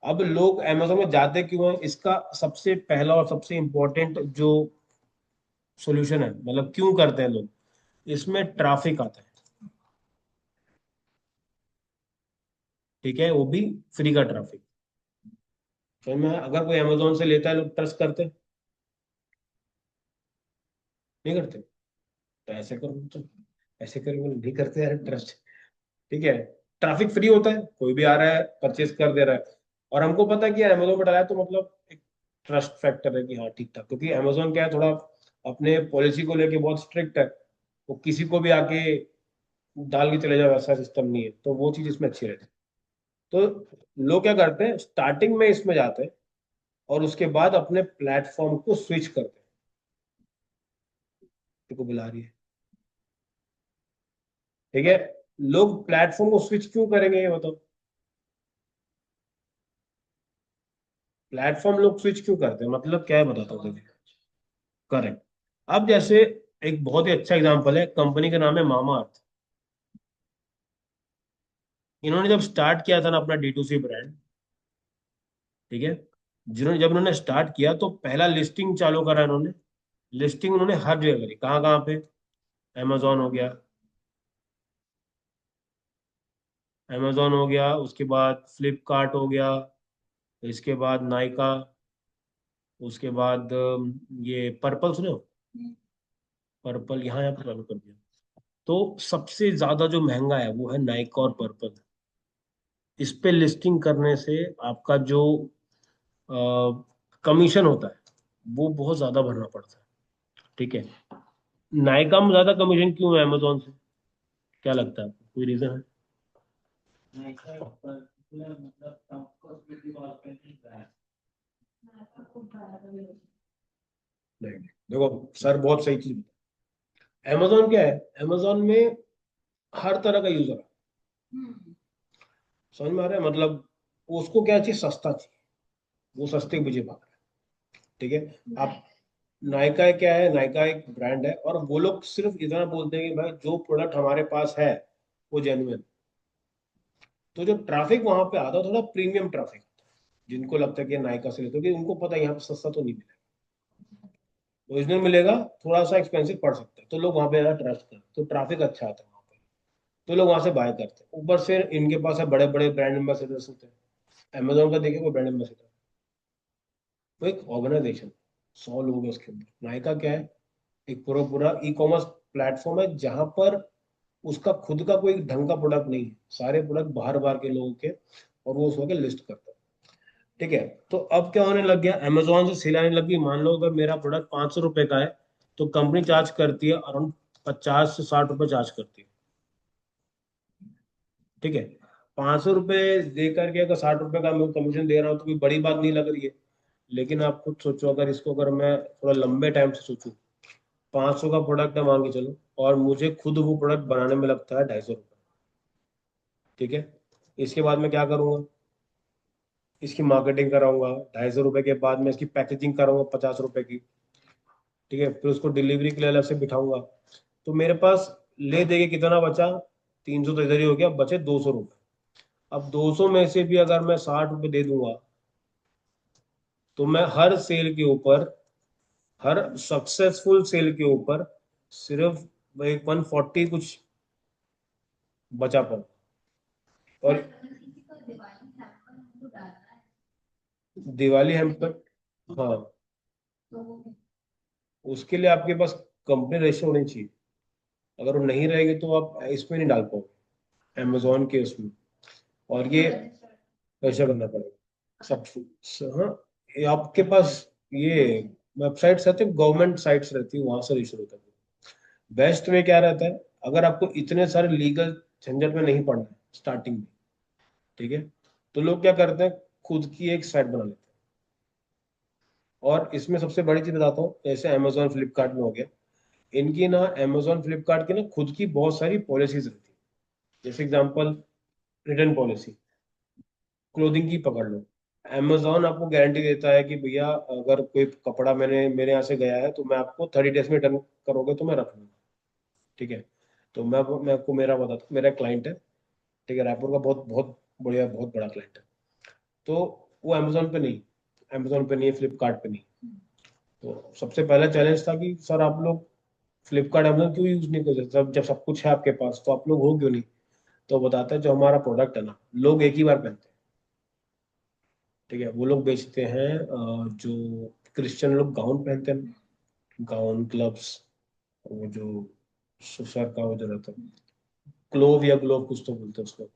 अब लोग अमेजोन में जाते क्यों हैं, इसका सबसे पहला और सबसे इंपॉर्टेंट जो सॉल्यूशन है, मतलब क्यों करते हैं लोग, इसमें ट्रैफिक आता है, ठीक है, वो भी फ्री का ट्रैफिक। समझ में आया? अगर कोई अमेजोन से लेता है लोग ट्रस्ट करते हैं, नहीं करते? तो ऐसे करो, तो ऐसे करो, नहीं करते यार ट्रस्ट। ठीक है, ट्रैफिक फ्री होता है, कोई भी आ रहा है परचेज कर दे रहा है, और हमको पता है कि अमेजोन पे डाला है, तो मतलब एक ट्रस्ट फैक्टर है कि हाँ ठीक ठाक, क्योंकि अमेजोन क्या है, थोड़ा अपने पॉलिसी को लेके बहुत स्ट्रिक्ट है, वो किसी को भी आके डाल के चले जाओ, वैसा सिस्टम नहीं है, तो वो चीज इसमें अच्छी रहती है। तो लोग क्या करते हैं, स्टार्टिंग में इसमें जाते हैं और उसके बाद अपने प्लेटफॉर्म को स्विच करते हैं। को बुला रही है, ठीक है। लोग प्लेटफॉर्म को स्विच क्यों करेंगे ये बताओ? प्लेटफॉर्म लोग स्विच क्यों करते हैं, मतलब क्या है बताता हूँ देखिए। करेक्ट। अब जैसे एक बहुत ही अच्छा एग्जांपल है, कंपनी का नाम है मामा अर्थ। इन्होंने जब स्टार्ट किया था ना अपना D2C ब्रांड, ठीक है, जिन्होंने जब इन्होंने स्टार्ट किया तो पहला लिस्टिंग चालू करा इन्होंने। लिस्टिंग उन्होंने हर जगह करी, कहाँ कहाँ पे? अमेजोन हो गया, अमेजोन हो गया, उसके बाद फ्लिपकार्ट हो गया, इसके बाद नायका, उसके बाद ये पर्पल सुने हो? पर्पल यहाँ यहाँ पर चालू कर दिया। तो सबसे ज्यादा जो महंगा है वो है नायका और पर्पल। इस पे लिस्टिंग करने से आपका जो कमीशन होता है वो बहुत ज्यादा भरना पड़ता है, ठीक है। नायका में ज्यादा कमीशन क्यों है अमेजोन से, क्या लगता है आपको, कोई रीजन है? नहीं, देखो सर बहुत सही चीज। अमेजोन क्या है, अमेजोन में हर तरह का यूजर है, समझ में आ रहा है मतलब? उसको क्या चाहिए, सस्ता चाहिए, वो सस्ते के पीछे भाग रहा है, ठीक है। आप नायका क्या है, नायका एक ब्रांड है, और वो लोग सिर्फ इतना बोलते हैं कि भाई जो प्रोडक्ट हमारे पास है वो जेन्युइन। तो जो ट्रैफिक वहां पे आता है थोड़ा प्रीमियम ट्रैफिक, जिनको लगता है कि नायका से लेते हो, क्योंकि उनको पता है यहाँ पे सस्ता तो नहीं मिलेगा, ओरिजिनल मिलेगा, थोड़ा सा एक्सपेंसिव पड़ सकता है, तो लोग वहां पे ज्यादा ट्रस्ट करते हैं, तो ट्रैफिक अच्छा आता है वहां पे, तो लोग वहां से बाय करते हैं। ऊपर से इनके पास है बड़े बड़े ब्रांड एम्बेसडर्स होते हैं। अमेजोन का देखिए कोई ब्रांड एम्बेसडर, वो एक ऑर्गेनाइजेशन, 100 लोग हैं उसके अंदर। नायका क्या है, एक पूरा पूरा ई कॉमर्स प्लेटफॉर्म है, जहां पर उसका खुद का कोई ढंग का प्रोडक्ट नहीं है, सारे प्रोडक्ट बाहर बाहर के लोगों के, और वो उसको के लिस्ट करता है, ठीक है। तो अब क्या होने लग गया, अमेजोन से सेल आने लगी, मान लो अगर मेरा प्रोडक्ट 500 रुपए का है, तो कंपनी चार्ज करती है अराउंड 50 से 60 रुपए चार्ज करती है, ठीक है। 500 रुपए दे करके अगर 60 रुपए का मैं कमीशन दे रहा हूँ तो कोई बड़ी बात नहीं लग रही है। लेकिन आप खुद सोचो, अगर इसको अगर मैं थोड़ा लंबे टाइम से सोचूं, 500 का प्रोडक्ट है मान के चलो, और मुझे खुद वो प्रोडक्ट बनाने में लगता है 250 रुपये, ठीक है। इसके बाद मैं क्या करूंगा, इसकी मार्केटिंग कराऊंगा, 250 रुपये के बाद मैं इसकी पैकेजिंग कराऊंगा 50 रुपए की, ठीक है। फिर उसको डिलीवरी के लिए अलग से बिठाऊंगा, तो मेरे पास ले दे के कितना बचा, 300 तो इधर ही हो गया, बचे 200 रुपये। अब 200 में से भी अगर मैं 60 रुपये दे दूंगा, तो मैं हर सेल के ऊपर, हर सक्सेसफुल सेल के ऊपर सिर्फ 140 कुछ बचा पाऊँ। और दिवाली हैम्पर, हाँ, उसके लिए आपके पास कंपनी रजिस्टर होनी चाहिए, अगर वो नहीं रहेगी तो आप इसमें नहीं डाल पाओगे, अमेजोन के उसमें। और ये रजिस्टर करना पड़ेगा सब। हाँ, ये आपके पास ये वेबसाइट्स रहते हैं, गवर्नमेंट साइट्स रहती है, वहां से रजिस्टर होता है। बेस्ट में क्या रहता है, अगर आपको इतने सारे लीगल झंझट में नहीं पड़ना है स्टार्टिंग में, ठीक है, तो लोग क्या करते हैं, खुद की एक साइट बना लेते हैं। और इसमें सबसे बड़ी चीज बताता हूँ, जैसे अमेजोन फ्लिपकार्ट में हो गया, इनकी ना, अमेजोन फ्लिपकार्ट की ना खुद की बहुत सारी पॉलिसीज रहती है। जैसे एग्जांपल, रिटर्न पॉलिसी, क्लोथिंग की पकड़ लो, अमेजोन आपको गारंटी देता है कि भैया अगर कोई कपड़ा मैंने मेरे यहाँ से गया है तो मैं आपको 30 डेज में रिटर्न करोगे तो मैं रख लूंगा, ठीक है। तो मैं आपको मेरा बताता हूँ, मेरा क्लाइंट है, ठीक है, रायपुर का, बहुत बहुत बढ़िया, बहुत बड़ा क्लाइंट है। तो वो अमेजोन पे नहीं, अमेजोन पे नहीं है, फ्लिपकार्ट पे नहीं। तो सबसे पहला चैलेंज था कि सर आप लोग फ्लिपकार्ट अमेजोन क्यों यूज नहीं करते, जब सब कुछ है आपके पास तो आप लोग हो क्यों नहीं? तो बताता है, जो हमारा प्रोडक्ट है ना, लोग एक ही बार पहनते हैं, ठीक है। वो लोग बेचते हैं जो क्रिश्चियन लोग गाउन पहनते हैं, गाउन, क्लब्स, वो जो सर का वो जो रहता है, क्लोव या ग्लोव कुछ तो बोलते हैं उसको,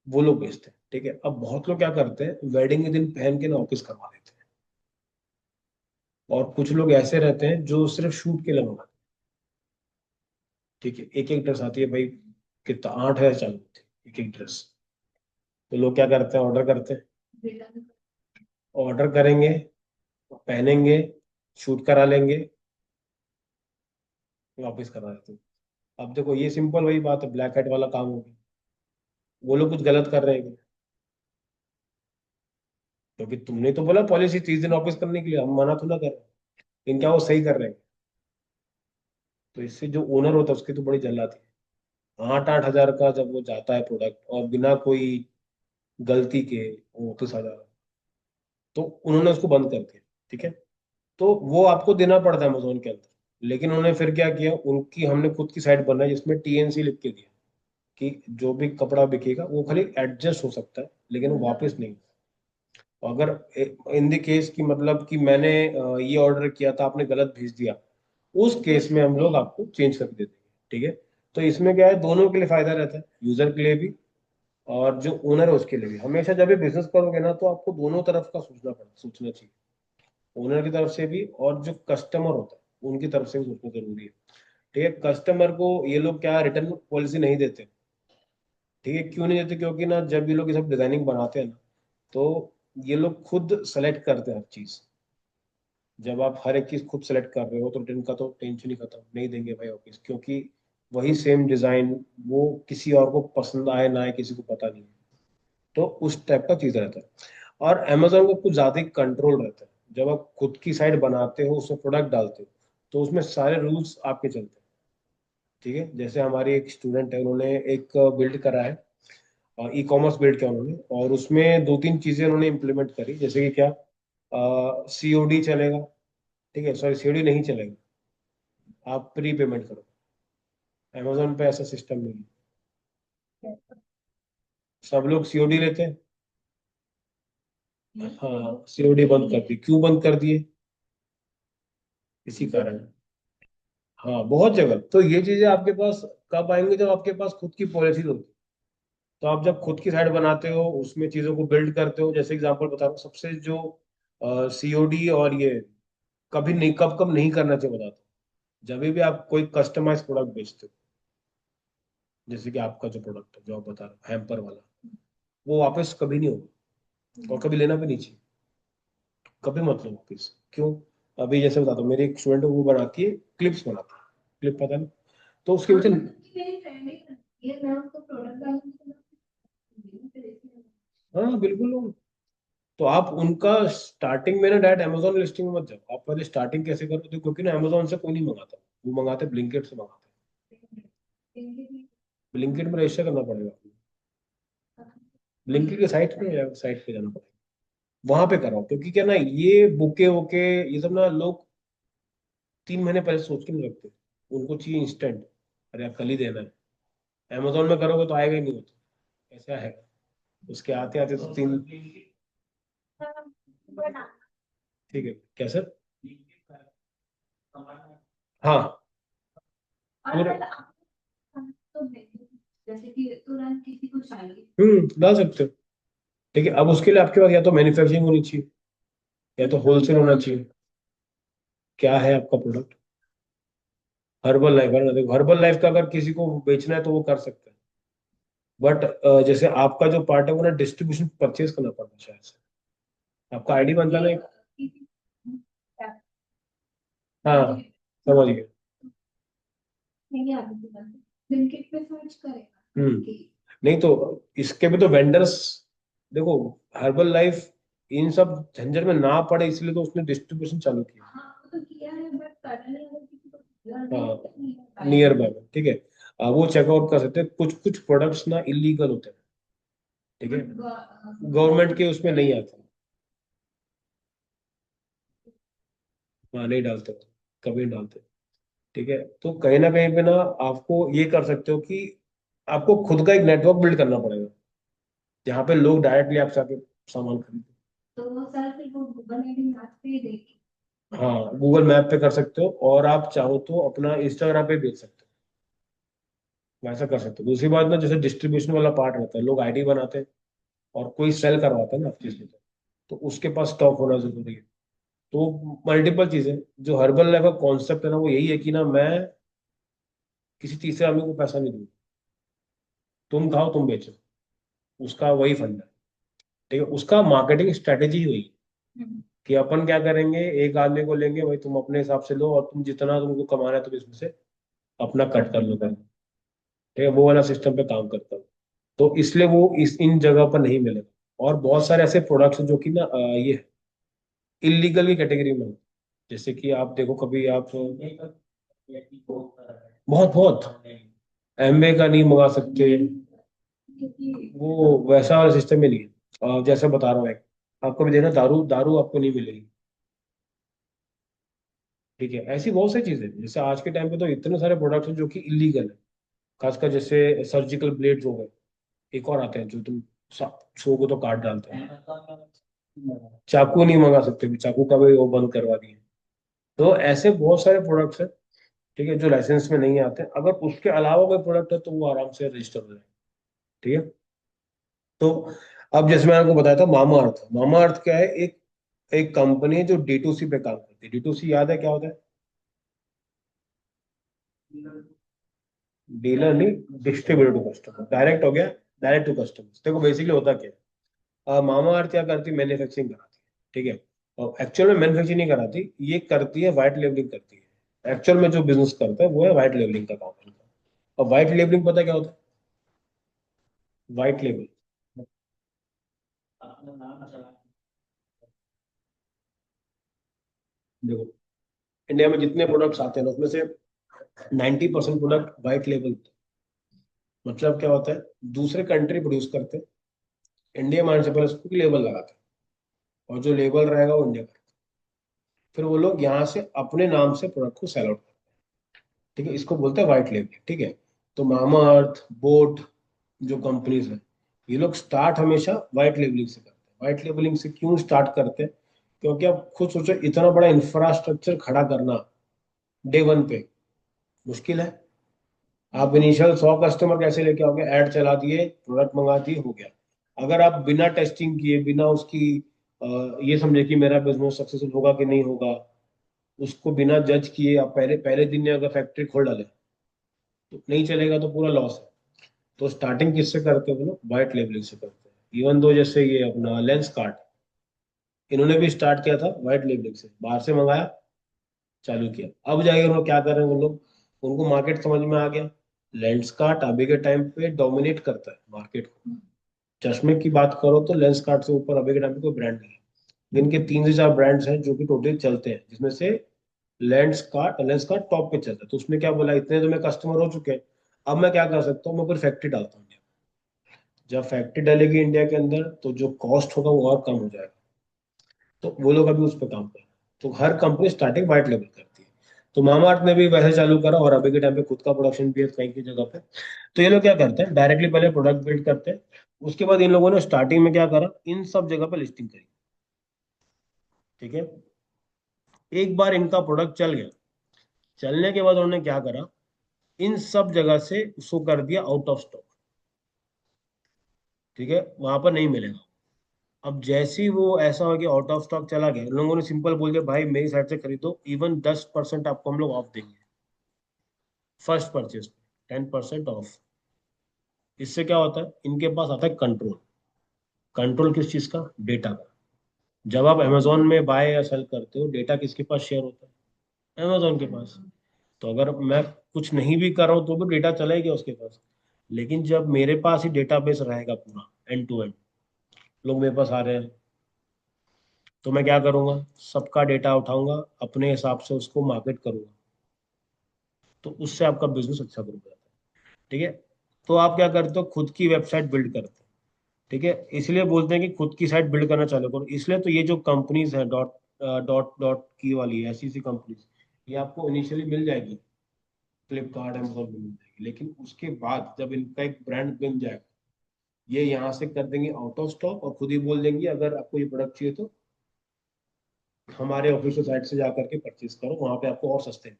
वो लोग बेचते हैं। ठीक है, अब बहुत लोग क्या करते हैं, वेडिंग के दिन पहन के ना ऑफिस करवा लेते हैं, और कुछ लोग ऐसे रहते हैं जो सिर्फ शूट के लिए मंगाते हैं। ठीक है, एक एक ड्रेस आती है भाई, कितना 8,000 चालू होती है एक एक ड्रेस। तो लोग क्या करते हैं, ऑर्डर करते हैं, ऑर्डर करेंगे, पहनेंगे, शूट करा लेंगे, वापस करा देते हैं। अब देखो ये सिंपल वही बात है, ब्लैक हेट वाला काम हो गया। वो लोग कुछ गलत कर रहे हैं, क्योंकि तुमने तो बोला पॉलिसी 30 दिन ऑफिस करने के लिए, हम मना तो ना कर रहे हैं, लेकिन क्या वो सही कर रहे हैं? तो इससे जो ओनर होता है उसकी तो बड़ी जल आती है। 8-8 हजार का जब वो जाता है प्रोडक्ट, और बिना कोई गलती के वो वापस आ जा रहा है, तो उन्होंने उसको बंद कर दिया। ठीक है, तो वो आपको देना पड़ता है अमेजोन के अंदर। लेकिन उन्होंने फिर क्या किया, उनकी हमने खुद की साइट बनाई जिसमें टीएनसी लिख के दिया कि जो भी कपड़ा बिकेगा वो खाली एडजस्ट हो सकता है, लेकिन वो वापस नहीं। अगर इन द केस की मतलब कि मैंने ये ऑर्डर किया था, आपने गलत भेज दिया, उस केस में हम लोग आपको चेंज करके दे देंगे। ठीक है, तो इसमें क्या है, दोनों के लिए फायदा रहता है, यूजर के लिए भी और जो ओनर है उसके लिए भी। हमेशा जब भी बिजनेस करोगे ना, तो आपको दोनों तरफ का सोचना चाहिए, ओनर की तरफ से भी और जो कस्टमर होता है उनकी तरफ से भी सोचना जरूरी है। ठीक है, कस्टमर को ये लोग क्या रिटर्न पॉलिसी नहीं देते। ठीक है, क्यों नहीं देते, क्योंकि ना जब ये लोग ये सब डिजाइनिंग बनाते हैं ना, तो ये लोग खुद सेलेक्ट करते हैं हर चीज। जब आप हर एक चीज खुद सेलेक्ट कर रहे हो तो रिटर्न का तो टेंशन ही खत्म, नहीं देंगे भाई ऑफिस, क्योंकि वही सेम डिजाइन वो किसी और को पसंद आए ना आए किसी को पता नहीं है। तो उस टाइप का चीज रहता है। और अमेजोन का कुछ ज्यादा कंट्रोल रहता है। जब आप खुद की साइट बनाते हो, उसमें प्रोडक्ट डालते हो, तो उसमें सारे रूल्स आपके चलते हैं। ठीक है, जैसे हमारी एक स्टूडेंट है, उन्होंने एक बिल्ड करा है, ई कॉमर्स बिल्ड किया उन्होंने, और उसमें 2-3 चीजें उन्होंने इम्प्लीमेंट करी, जैसे कि क्या, सीओडी चलेगा। ठीक है, सॉरी सीओडी नहीं चलेगा, आप प्री पेमेंट करो। अमेजोन पे ऐसा सिस्टम नहीं है, सब लोग सीओडी लेते हैं। हाँ, सीओडी बंद कर दी, क्यों बंद कर दिए? इसी कारण। हाँ, बहुत जगह तो ये चीजें आपके पास कब आएंगे, जब आपके पास खुद की पॉलिसी होती है। तो आप जब खुद की साइट बनाते हो, उसमें चीजों को बिल्ड करते हो, जैसे एग्जांपल बता रहा हूँ, सबसे जो सीओडी और ये कभी नहीं, कब कब नहीं करना चाहिए बताता हूँ। जब भी आप कोई कस्टमाइज प्रोडक्ट बेचते हो, जैसे कि आपका जो प्रोडक्ट है जो आप बता रहे हो हैम्पर वाला, वो वापस कभी नहीं होगा, और कभी लेना भी नहीं चाहिए। कभी मत लो वापस, क्यों? अभी जैसे बताता हूँ, मेरी एक स्टूडेंट वो बनाती है, क्लिप्स बनाती है, क्लिप पता नहीं, तो उसके पीछे। हाँ बिल्कुल। तो आप उनका स्टार्टिंग में ना डायरेक्ट अमेजोन लिस्टिंग में मत जाओ, आप पहले स्टार्टिंग कैसे करो, तो क्योंकि ना अमेजोन से कोई नहीं मंगाता, वो मंगाते ब्लिंकिट से मंगाते हैं। ब्लिंकिट में रजिस्टर करना पड़ेगा आपको, ब्लिंकिट के साइट पे या साइट पे जाना पड़ेगा, वहां पे कराओ। क्योंकि क्या ना, ये बुके वुके ये सब ना लोग 3 महीने पहले सोच के नहीं रखते, उनको चाहिए इंस्टेंट, अरे यार कल ही देना है। अमेजोन में करोगे तो आएगा ही नहीं, होता ऐसा है, उसके आते आते तो 3। ठीक है, क्या सर? हाँ, पूरा। ला सकते हो। ठीक है, अब उसके लिए आपके पास या तो मैन्युफैक्चरिंग होनी चाहिए, या तो होलसेल होना चाहिए। क्या है आपका प्रोडक्ट? हर्बल लाइफ है ना, देखो हर्बल लाइफ का अगर किसी को बेचना है तो वो कर सकता है। बट जैसे आपका जो पार्ट है वो ना डिस्ट्रीब्यूशन परचेज करना पड़ता है शायद से, आपका आईडी बनता ना हाँ, समझ गए। हम्म। नहीं तो इसके भी तो वेंडर्स, देखो हर्बल लाइफ इन सब झंझट में ना पड़े इसलिए तो उसने डिस्ट्रीब्यूशन चालू किया। हाँ, नियर बाय, ठीक है। वो चेकआउट कर सकते हैं, कुछ कुछ प्रोडक्ट्स ना इलीगल होते हैं। ठीक है, गवर्नमेंट के उसमें नहीं आते। हाँ, नहीं डालते हो, कभी नहीं डालते। ठीक है, तो कहीं ना कहीं पे ना आपको ये कर सकते हो कि आपको खुद का एक नेटवर्क बिल्ड करना पड़ेगा, जहाँ पे लोग डायरेक्टली आपसे आके सामान खरीदे। हाँ, गूगल मैप पे कर सकते हो, और आप चाहो तो अपना इंस्टाग्राम पे बेच सकते हो, वैसा कर सकते हो। दूसरी बात ना, जैसे डिस्ट्रीब्यूशन वाला पार्ट रहता है, लोग आईडी बनाते हैं और कोई सेल करवाता है ना चीज को, तो उसके पास स्टॉक होना जरूरी है। तो मल्टीपल चीजें, जो हर्बल लाइफ का कॉन्सेप्ट है ना, वो यही है कि ना मैं किसी तीसरे आदमी को पैसा नहीं दूंगा, तुम खाओ तुम बेचो, उसका वही फंडा है। ठीक है, उसका मार्केटिंग स्ट्रेटेजी हुई कि अपन क्या करेंगे, एक आदमी को लेंगे, भाई तुम अपने हिसाब से लो, और तुम जितना तुमको कमाना है तुम इसमें से अपना कट कर लो कर। ठीक है, वो वाला सिस्टम पे काम करता है। तो इसलिए वो इस इन जगह पर नहीं मिलेगा। और बहुत सारे ऐसे प्रोडक्ट्स जो कि ना ये इलीगल की कैटेगरी में हो। जैसे कि आप देखो, कभी आप बहुत बहुत एमवे का नहीं मंगा सकते, वो वैसा वाला सिस्टम ही नहीं है। जैसा बता रहा हूँ, एक आपको भी देना, दारू दारू आपको नहीं मिलेगी। ठीक है, ऐसी बहुत सी चीजें हैं। जैसे आज के टाइम पे तो इतने सारे प्रोडक्ट्स हैं जो कि इलीगल है, खासकर जैसे सर्जिकल ब्लेड्स हो गए। एक और आते हैं जो तुम छो को तो काट डालते हैं। चाकू नहीं मंगा सकते भी, चाकू का भी वो बंद करवा दिए। तो ऐसे बहुत सारे प्रोडक्ट्स हैं, ठीक है, जो लाइसेंस में नहीं आते। अगर उसके अलावा कोई प्रोडक्ट है तो वो आराम से रजिस्टर हो जाए। ठीक है। तो अब जैसे मैंने आपको बताया था, मामा अर्थ। मामा अर्थ क्या है? एक एक कंपनी है जो D2C पे काम करती है। D2C याद है क्या होता है? डीलर नहीं, डिस्ट्रीब्यूटर टू कस्टमर, डायरेक्ट हो गया। Direct to customer. देखो बेसिकली होता क्या है, मामा अर्थ क्या करती है? मैन्युफैक्चरिंग कराती है। ठीक है, और एक्चुअल में मैन्युफैक्चरिंग नहीं कराती, ये करती है व्हाइट लेबलिंग करती है। एक्चुअल में जो बिजनेस करता है वो है व्हाइट लेबलिंग का काम है इनका। और व्हाइट लेबलिंग पता क्या होता है? व्हाइट लेबल, देखो इंडिया में जितने प्रोडक्ट्स आते हैं ना, उसमें से 90% प्रोडक्ट व्हाइट लेबल। मतलब क्या होता है? दूसरे कंट्री प्रोड्यूस करते हैं, इंडिया में आने से पहले उसको लेबल लगाते हैं, और जो लेबल रहेगा वो इंडिया का। फिर वो लोग यहाँ से अपने नाम से प्रोडक्ट को सेल आउट करते हैं। ठीक है, इसको बोलते हैं व्हाइट लेबल। ठीक है, तो मामा अर्थ, बोट, जो कंपनीज है, ये लोग स्टार्ट हमेशा व्हाइट लेबलिंग से करते हैं। व्हाइट लेबलिंग से क्यों स्टार्ट करते हैं? क्योंकि आप खुद सोचो, इतना बड़ा इंफ्रास्ट्रक्चर खड़ा करना डे वन पे मुश्किल है। आप इनिशियल 100 कस्टमर कैसे लेके आओगे? ऐड चला दिए, प्रोडक्ट मंगा दिए, हो गया। अगर आप बिना टेस्टिंग किए, बिना उसकी अ, ये समझे कि मेरा बिजनेस सक्सेसफुल होगा कि नहीं होगा, उसको बिना जज किए आप पहले पहले दिन में अगर फैक्ट्री खोल डाले तो नहीं चलेगा, तो पूरा लॉस है। तो स्टार्टिंग किससे करते हो लोग? व्हाइट लेबलिंग से करते हैं। इवन दो जैसे ये अपना लेंस कार्ट, इन्होंने भी स्टार्ट किया था व्हाइट लेबलिंग से, बाहर से मंगाया, चालू किया। अब जाके उन्होंने क्या कर रहे हैं वो लोग, उनको मार्केट समझ में आ गया। लेंस कार्ट अभी के टाइम पे डोमिनेट करता है मार्केट को। चश्मे की बात करो तो लेंस कार्ट से ऊपर अभी के टाइम पे कोई ब्रांड नहीं है। दिन के 3 से 4 ब्रांड्स हैं जो कि टोटली चलते हैं, जिसमें से लेंस कार्ट टॉप पे चलता है। तो उसने क्या बोला, इतने तो मेरे कस्टमर हो चुके हैं, अब मैं क्या कर सकता हूँ, मैं पूरी फैक्ट्री डालता हूँ। जब फैक्ट्री डलेगी इंडिया के अंदर, तो जो कॉस्ट होगा वो और कम हो जाएगा। तो वो लोग अभी उस पर काम कर रहे हैं। तो हर कंपनी स्टार्टिंग व्हाइट लेवल करती है। तो मामाअर्थ ने भी वैसे चालू करा, और अभी के टाइम पे खुद का प्रोडक्शन भी है कहीं की जगह पे। तो ये लोग क्या करते हैं, डायरेक्टली पहले प्रोडक्ट बिल्ड करते हैं। उसके बाद इन लोगों ने स्टार्टिंग में क्या करा, इन सब जगह पे लिस्टिंग करी। ठीक है, एक बार इनका प्रोडक्ट चल गया, चलने के बाद उन्होंने क्या करा, इन सब जगह से उसको कर दिया आउट ऑफ स्टॉक। ठीक है, वहां पर नहीं मिलेगा। अब जैसे ही वो ऐसा हो गया, आउट ऑफ स्टॉक चला गया, उन लोगों ने सिंपल बोल दिया, भाई मेरी साइड से खरीदो, इवन 10% आपको हम लोग ऑफ देंगे, फर्स्ट परचेज 10% ऑफ। इससे क्या होता है, इनके पास आता है कंट्रोल। कंट्रोल किस चीज का? डेटा का। जब आप अमेजोन में बाय या सेल करते हो, डेटा किसके पास शेयर होता है? अमेजोन के पास। तो अगर मैं कुछ नहीं भी कर रहा हूँ तो भी डेटा चलेगा उसके पास। लेकिन जब मेरे पास ही डेटाबेस रहेगा पूरा, एंड टू एंड, लोग मेरे पास आ रहे हैं, तो मैं क्या करूंगा, सबका डेटा उठाऊंगा, अपने हिसाब से उसको मार्केट करूंगा। तो उससे आपका बिजनेस अच्छा ग्रो करता है। ठीक है, तो आप क्या करते हो, खुद की वेबसाइट बिल्ड करते हो। ठीक है, इसलिए बोलते हैं कि खुद की साइट बिल्ड करना चालू करो। इसलिए तो ये जो कंपनीज हैं, डॉट डॉट डॉट की वाली, ऐसी सी कंपनीज, ये आपको इनिशियली मिल जाएगी, फ्लिपकार्ट अमेजोन पे मिल जाएगी। लेकिन उसके बाद जब इनका एक ब्रांड बन जाएगा, ये यहाँ से कर देंगे आउट ऑफ स्टॉक, और खुद ही बोल देंगे अगर आपको ये प्रोडक्ट चाहिए तो हमारे ऑफिशियल साइट से जा करके परचेज करो, वहां पे आपको और सस्ते में।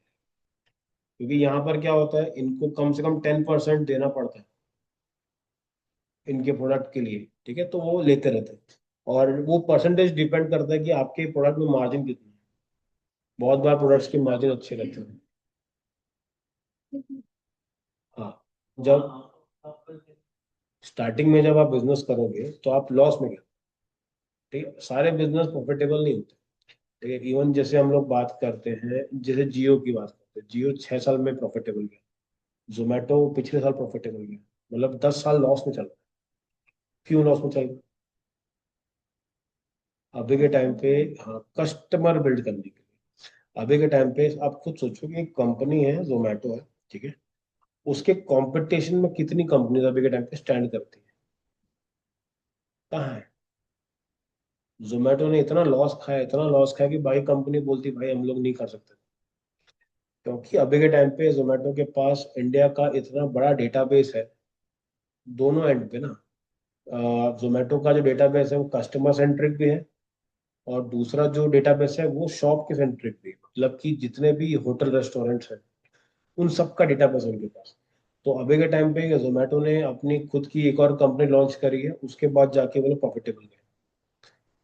क्योंकि यहाँ पर क्या होता है, इनको कम से कम 10% देना पड़ता है इनके प्रोडक्ट के लिए, ठीक है, तो वो लेते रहते हैं। और वो परसेंटेज डिपेंड करता है कि आपके प्रोडक्ट में मार्जिन कितना है। बहुत बार प्रोडक्ट्स के मार्जिन अच्छे रहते हैं। हाँ, जब स्टार्टिंग में जब आप बिजनेस करोगे तो आप लॉस में गए, ठीक है, सारे बिजनेस प्रॉफिटेबल नहीं होते। ठीक है, इवन जैसे हम लोग बात करते हैं, जैसे जियो की बात करते हैं, जियो 6 साल में प्रॉफिटेबल गया। जोमेटो पिछले साल प्रॉफिटेबल गया, मतलब 10 साल लॉस में चल रहा है। क्यों लॉस में चल रहा है? अभी के टाइम पे, हाँ, कस्टमर बिल्ड करने के लिए। अभी के टाइम पे आप खुद सोचो कि एक कंपनी है, जोमेटो है, ठीक है, उसके कंपटीशन में कितनी कंपनीज अभी के टाइम पे स्टैंड करती है? कहाँ है? जोमेटो ने इतना लॉस खाया, इतना लॉस खाया कि भाई कंपनी बोलती भाई हम लोग नहीं कर सकते। क्योंकि अभी के टाइम पे जोमेटो के पास इंडिया का इतना बड़ा डेटाबेस है, दोनों एंड पे ना। जोमेटो का जो डेटाबेस है वो कस्टमर सेंट्रिक भी है, और दूसरा जो डेटाबेस है वो शॉप के सेंट्रिक भी है। मतलब कि जितने भी होटल रेस्टोरेंट्स हैं उन सब का डेटाबेस है उनके पास। तो अभी के टाइम पे जोमेटो ने अपनी खुद की एक और कंपनी लॉन्च करी है, उसके बाद जाके वो लोग प्रॉफिटेबल गए।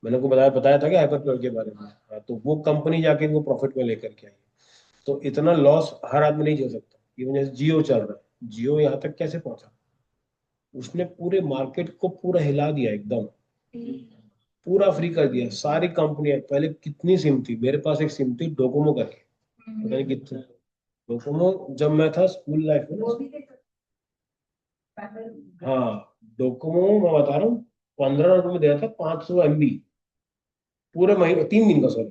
मैंने को बताया बताया था कि हाइपर के बारे में। हाँ, तो वो कंपनी जाके इनको प्रॉफिट में लेकर के आई। तो इतना लॉस हर आदमी नहीं झेल सकता। इवन जैसे जियो चल रहा है, जियो यहाँ तक कैसे पहुंचा? उसने पूरे मार्केट को पूरा हिला दिया एकदम, पूरा फ्री कर दिया। सारी कंपनियां, पहले कितनी सिम थी, मेरे पास एक सिम थी डोकोमो करके, पता नहीं कितनी। डोकोमो, जब मैं था स्कूल लाइफ में ना, हाँ, डोकोमो मैं बता रहा हूँ, 15 रुपए में दिया था 500 MB, पूरे महीने, 3 दिन का, सॉरी,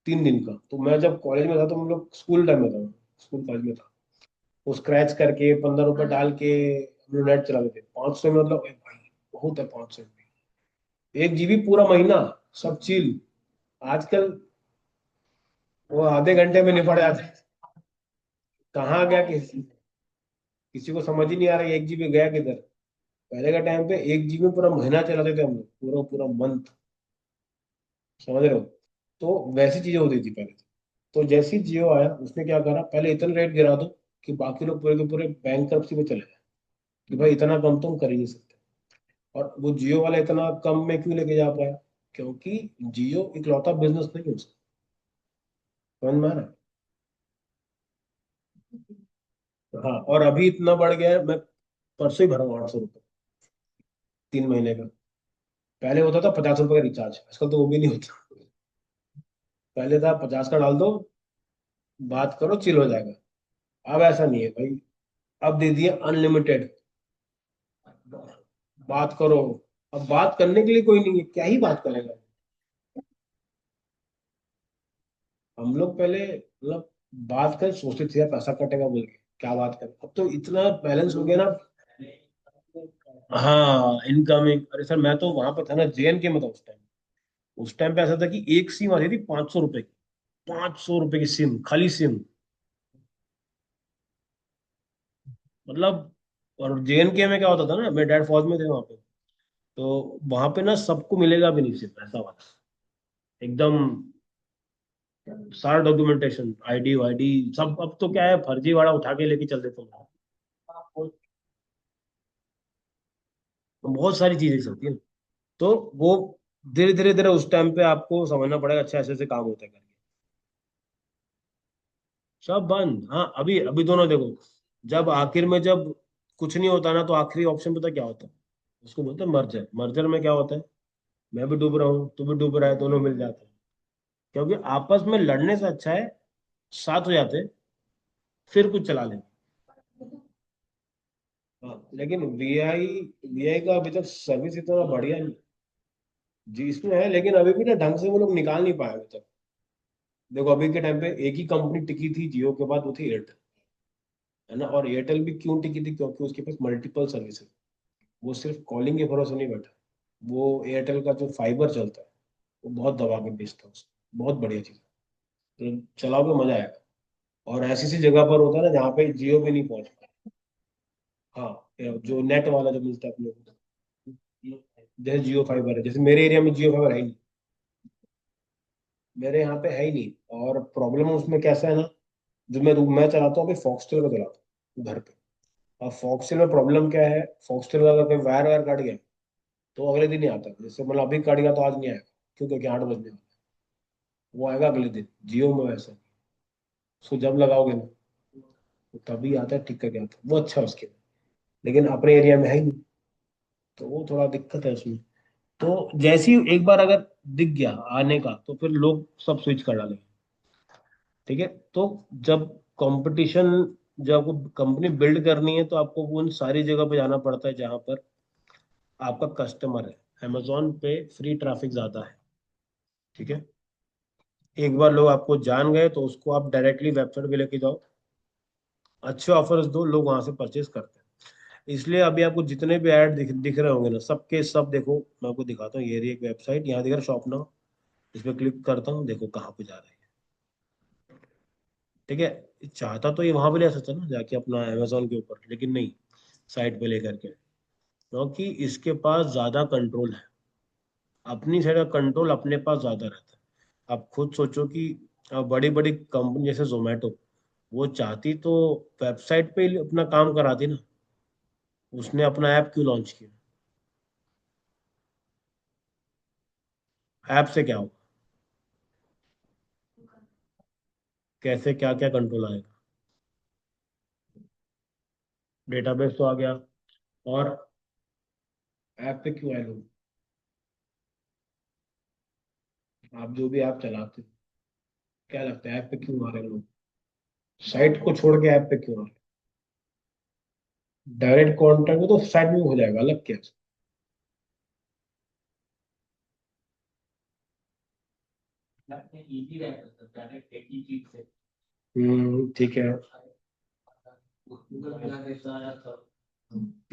3 दिन का। तो मैं जब कॉलेज में था, तो हम लोग स्कूल टाइम में था, स्कूल कॉलेज में था, वो स्क्रैच करके 15 रुपए डाल के हम लोग नेट चलाते थे। 500 में मतलब, ए भाई बहुत है 500 MB, 1 GB पूरा महीना, सब चिल। आजकल वो आधे घंटे में निपट जाते हैं। कहाँ गया, किसी किसी को समझ ही नहीं आ रहा 1 GB गया किधर। पहले का टाइम पे 1 GB पूरा महीना चलाते थे हम लोग, पूरा पूरा मंथ, समझ रहे हो? तो वैसी चीजें होती थी पहले। तो जैसे ही जियो आया, उसने क्या करा, पहले इतना रेट गिरा दो कि बाकी लोग पूरे के पूरे बैंकरप्सी में चले जाए, कि भाई इतना कम तुम कर ही नहीं सकते। और वो जियो वाला इतना कम में क्यों लेके जा पाया? क्योंकि जियो इकलौता बिजनेस नहीं है उसका। समझ में आ रहा है? हाँ, और अभी इतना बढ़ गया है, मैं परसों ही भरा हूँ 800 रुपये, 3 महीने का। पहले होता था 50 रुपये का रिचार्ज, आजकल तो वो भी नहीं होता। पहले था 50 का डाल दो, बात करो, चिल हो जाएगा। अब ऐसा नहीं है भाई, अब दे दिए अनलिमिटेड, बात करो। अब बात करने के लिए कोई नहीं है, क्या ही बात करेगा। हम लोग पहले मतलब बात कर सोचते थे यार पैसा कटेगा बोल के, क्या बात करें। अब तो इतना बैलेंस हो गया ना। हाँ, इनकमिंग, अरे सर मैं तो वहां पर था ना, JNK में था उस टाइम। उस टाइम पे ऐसा था कि एक सिम आती थी 500 रुपए की, 500 रुपए की सिम, खाली सिम, मतलब। और JNK में क्या होता था ना, मेरे डैड फौज में थे वहां पे, तो वहां पे ना सबको मिलेगा भी नहीं सिर्फ ऐसा वाला, एकदम सारा डॉक्यूमेंटेशन, ID वाईडी सब। अब तो क्या है, फर्जी वाला उठा के लेके चल देते हैं। बहुत सारी चीजें चलती है। तो वो धीरे धीरे धीरे उस टाइम पे आपको समझना पड़ेगा, अच्छा ऐसे ऐसे काम होता है करके। सब बंद, हाँ। अभी अभी दोनों देखो, जब आखिर में जब कुछ नहीं होता ना, तो आखिरी ऑप्शन पता क्या होता है? उसको बोलते हैं मर्जर। मर्जर में क्या होता है, मैं भी डूब रहा हूँ, तू भी डूब रहा है, दोनों मिल जाते हैं। क्योंकि आपस में लड़ने से अच्छा है साथ हो जाते, फिर कुछ चला लेंगे। हाँ, लेकिन वीआई का अभी तक सर्विस इतना बढ़िया नहीं। जी, इसमें है, लेकिन अभी भी ना ढंग से वो लोग निकाल नहीं पाए अभी तक। देखो अभी के टाइम पे एक ही कंपनी टिकी थी जियो के बाद, वो थी एयरटेल, है ना। और एयरटेल भी क्यों टिकी थी? क्योंकि उसके पास मल्टीपल सर्विस है। वो सिर्फ कॉलिंग के भरोसे नहीं बैठा। वो एयरटेल का जो फाइबर चलता है, वो बहुत दबा के बेचता है उसको, बहुत बढ़िया चीज है। तो चलाओगे मजा आएगा। और ऐसी सी जगह पर होता है ना जहाँ पे जियो भी नहीं पहुंच पाता। हाँ, जो नेट वाला जो मिलता है अपने को, जैसे जियो फाइबर है, जैसे मेरे एरिया में जियो फाइबर है ही नहीं। मेरे यहाँ पे है ही नहीं। और प्रॉब्लम उसमें कैसा है ना, जो मैं चलाता हूँ अभी फॉक्सटेल का चलाता हूँ घर पे। अब फॉक्सटेल में प्रॉब्लम क्या है, फॉक्सटेल का अगर कोई वायर वायर कट गया तो अगले दिन ही आता है। जैसे मतलब अभी कट गया तो आज नहीं आएगा, क्योंकि 8 बजने वाला है। वो आएगा अगले दिन। जियो में वैसा नहीं। उसको जब लगाओगे ना, तो तभी आता है, ठीक करके आता है, वो अच्छा है उसके लिए। लेकिन अपने एरिया में है ही नहीं, तो वो थोड़ा दिक्कत है उसमें। तो जैसे ही एक बार अगर दिख गया आने का, तो फिर लोग सब स्विच कर डालेंगे। ठीक है। तो जब कंपटीशन, जब आपको कंपनी बिल्ड करनी है, तो आपको उन सारी जगह पे जाना पड़ता है जहां पर आपका कस्टमर है। अमेजोन पे फ्री ट्रैफिक ज्यादा है। ठीक है। एक बार लोग आपको जान गए तो उसको आप डायरेक्टली वेबसाइट पे लेके जाओ, अच्छे ऑफर्स दो, लोग वहां से परचेज करते हैं। इसलिए अभी आपको जितने भी ऐड दिख रहे होंगे ना, सबके सब देखो। मैं आपको दिखाता हूँ, ये रही एक वेबसाइट, यहाँ दिख रहा है शॉप नाउ। इस पर क्लिक करता हूँ, देखो कहाँ पे जा रहा है। ठीक है। चाहता तो ये वहां पे ले आ सकता ना जाके अपना अमेजोन के ऊपर, लेकिन नहीं, साइट पे लेकर के। क्योंकि इसके पास ज्यादा कंट्रोल है, अपनी साइड का कंट्रोल अपने पास ज्यादा रहता है। आप खुद सोचो कि बड़ी बड़ी कंपनी जैसे जोमेटो, वो चाहती तो वेबसाइट पे ही अपना काम कराती ना। उसने अपना ऐप क्यों लॉन्च किया? ऐप से क्या होगा? कैसे, क्या क्या कंट्रोल आएगा? डेटाबेस तो आ गया। और ऐप पे क्यों आए लोग? आप जो भी ऐप चलाते हो, क्या लगता है ऐप पे क्यों आ रहे हैं लोग? साइट को छोड़ के ऐप पे क्यों आ रहे हैं? डायरेक्ट कॉन्टैक्ट में तो साइट में हो जाएगा, अलग क्या है? ठीक है।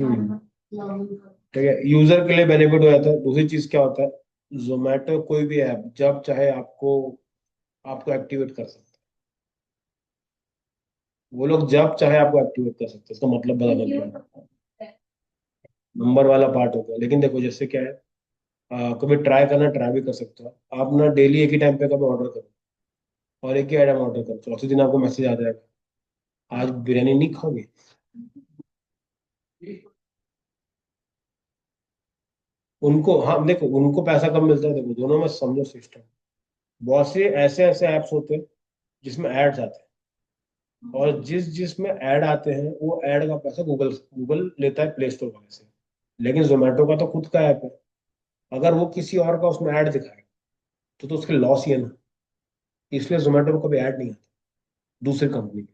हम्म ठीक है, यूजर के लिए बेनिफिट हो जाता है। दूसरी चीज क्या होता है, जोमेटो कोई भी ऐप जब चाहे आपको आपको एक्टिवेट कर सकते हैं। वो लोग जब चाहे आपको एक्टिवेट कर सकते हैं, इसका मतलब बता दो, नंबर वाला पार्ट होता है। लेकिन देखो जैसे क्या है, कभी ट्राई करना, ट्राई भी कर सकते हो आप ना, डेली एक ही टाइम पे कभी ऑर्डर करो, और एक ही आइटम ऑर्डर करो, चौथे दिन आपको मैसेज आ जाएगा, आज बिरयानी नहीं खाओगे। उनको, हाँ देखो, उनको पैसा कम मिलता है, देखो दोनों में समझो सिस्टम। बहुत से ऐसे ऐसे ऐप्स होते हैं जिसमें एड्स आते हैं, और जिसमें ऐड आते हैं, वो ऐड का पैसा गूगल गूगल लेता है प्ले स्टोर वाले से। लेकिन जोमेटो का तो खुद का ऐप है, अगर वो किसी और का उसमें ऐड दिखाएगा तो उसके लॉस ही है ना। इसलिए जोमेटो को कभी ऐड नहीं आता दूसरी कंपनी के।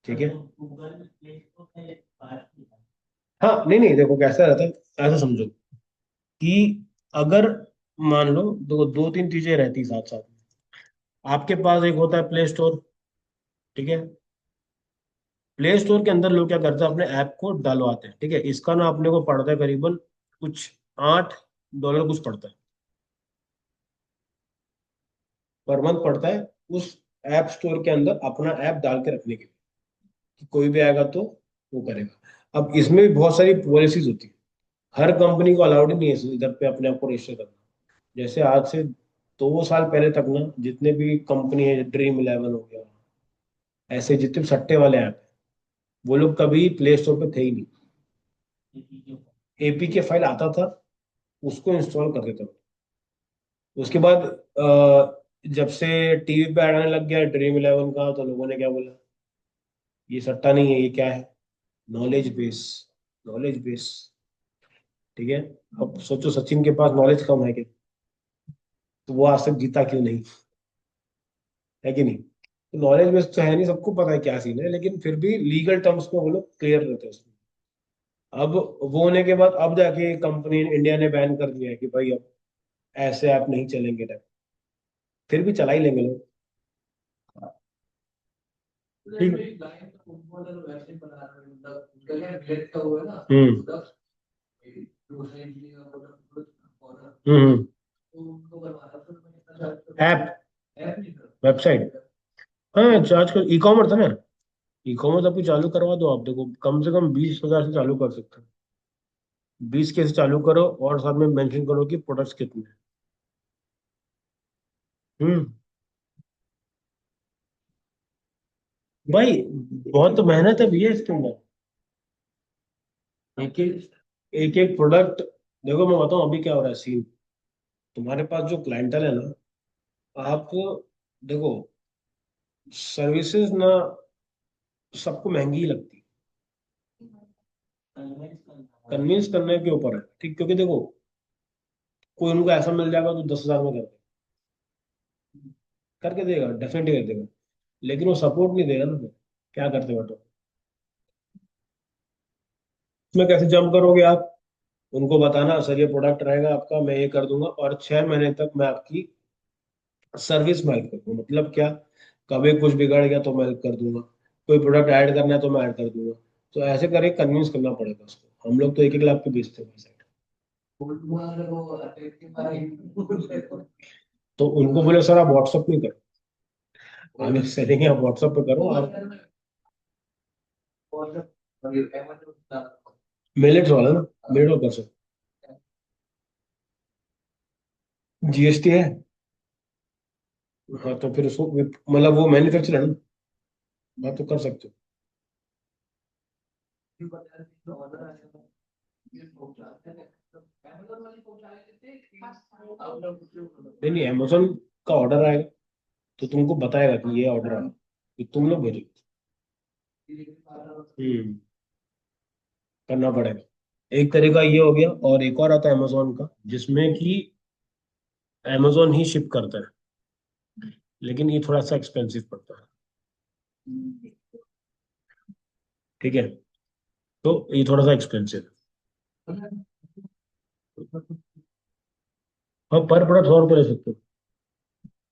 ठीक है। हाँ, नहीं नहीं, देखो कैसा रहता है, ऐसा समझो कि अगर मान लो दो दो तीन चीजें रहती साथ साथ में। आपके पास एक होता है प्ले स्टोर। ठीक है। प्ले स्टोर के अंदर लोग क्या करते हैं, अपने ऐप को डलवाते हैं। ठीक है, इसका ना अपने को पड़ता है करीबन कुछ $8 कुछ पड़ता है, पर मंथ पड़ता है, उस ऐप स्टोर के अंदर अपना ऐप डाल के रखने के लिए, कि कोई भी आएगा तो वो करेगा। अब इसमें भी बहुत सारी पॉलिसीज होती है। हर कंपनी को अलाउड नहीं है इधर पे अपने आप को रजिस्टर करना। जैसे आज से 2 साल पहले तक ना, जितने भी कंपनी है, ड्रीम इलेवन हो गया, ऐसे जितने भी सट्टे वाले ऐप, वो लोग कभी प्ले स्टोर पे थे ही नहीं। एपीके फाइल आता था, उसको इंस्टॉल कर देते थे। उसके बाद जब से टीवी पे ऐड आने लग गया ड्रीम इलेवन का, तो लोगों ने क्या बोला, ये सट्टा नहीं है, ये क्या है, नॉलेज बेस। Knowledge base. ठीक है। अब सोचो सचिन के पास नॉलेज कम है क्या? तो वो आज तक जीता क्यों नहीं? है कि नहीं? तो नॉलेज बेस तो है नहीं, सबको पता है क्या सीन है, लेकिन फिर भी लीगल टर्म्स में वो लोग क्लियर रहते हैं उसमें। अब वो होने के बाद अब जाके कंपनी इंडिया ने बैन कर दिया है कि भाई अब ऐसे ऐप नहीं चलेंगे। फिर भी चला ही लेंगे लोग। ठीक है। हम्म हम्म ऐप, वेबसाइट। हाँ, तो आजकल ई कॉमर्स है ना, ई कॉमर्स अभी चालू करवा दो आप, देखो कम से कम 20,000 से चालू कर सकते हो। 20 के से चालू करो, और साथ में मेंशन करो कि प्रोडक्ट्स कितने हैं। हम्म। भाई बहुत मेहनत है भैया इसके अंदर। एक एक प्रोडक्ट। देखो मैं बताऊं अभी क्या हो रहा है सीन। तुम्हारे पास जो क्लाइंटल है ना, आप देखो, सर्विसेज ना सबको महंगी ही लगती है, कन्विंस करने के ऊपर है, ठीक, क्योंकि देखो कोई उनको ऐसा मिल जाएगा जो 10,000 में करके देगा, डेफिनेटली कर देगा, लेकिन वो सपोर्ट नहीं देगा ना फिर। क्या करते हो तो उसमें कैसे जंप करोगे आप? उनको बताना सर ये प्रोडक्ट रहेगा आपका, मैं ये कर दूंगा, और 6 महीने तक मैं आपकी सर्विस में हेल्प कर दूंगा। मतलब क्या? कभी कुछ बिगड़ गया तो मैं हेल्प कर दूंगा, कोई प्रोडक्ट ऐड करना है तो मैं ऐड कर दूंगा। तो ऐसे करके कन्विंस करना पड़ेगा उसको। हम लोग तो 1-1 लाख पे बेचते हैं वैसे। तो उनको बोले सर आप व्हाट्सअप नहीं करो, हमें सेलिंग आप व्हाट्सअप पे करो आप। मिलेट्स वाला ना, मिलेट कर सकते। जीएसटी है। हाँ तो फिर उसको मतलब वो मैन्युफैक्चर है ना। हाँ तो कर सकते हो। नहीं नहीं, अमेजोन का ऑर्डर आएगा तो तुमको बताएगा कि ये ऑर्डर आया, कि तुम लोग भेजो। हम्म। करना पड़ेगा। एक तरीका ये हो गया, और एक और आता है अमेजोन का, जिसमें कि अमेजोन ही शिप करता है, लेकिन ये थोड़ा सा एक्सपेंसिव पड़ता है। ठीक है, तो ये थोड़ा सा एक्सपेंसिव है। हाँ, पर प्रोडक्ट 100 रुपये ले सकते हो।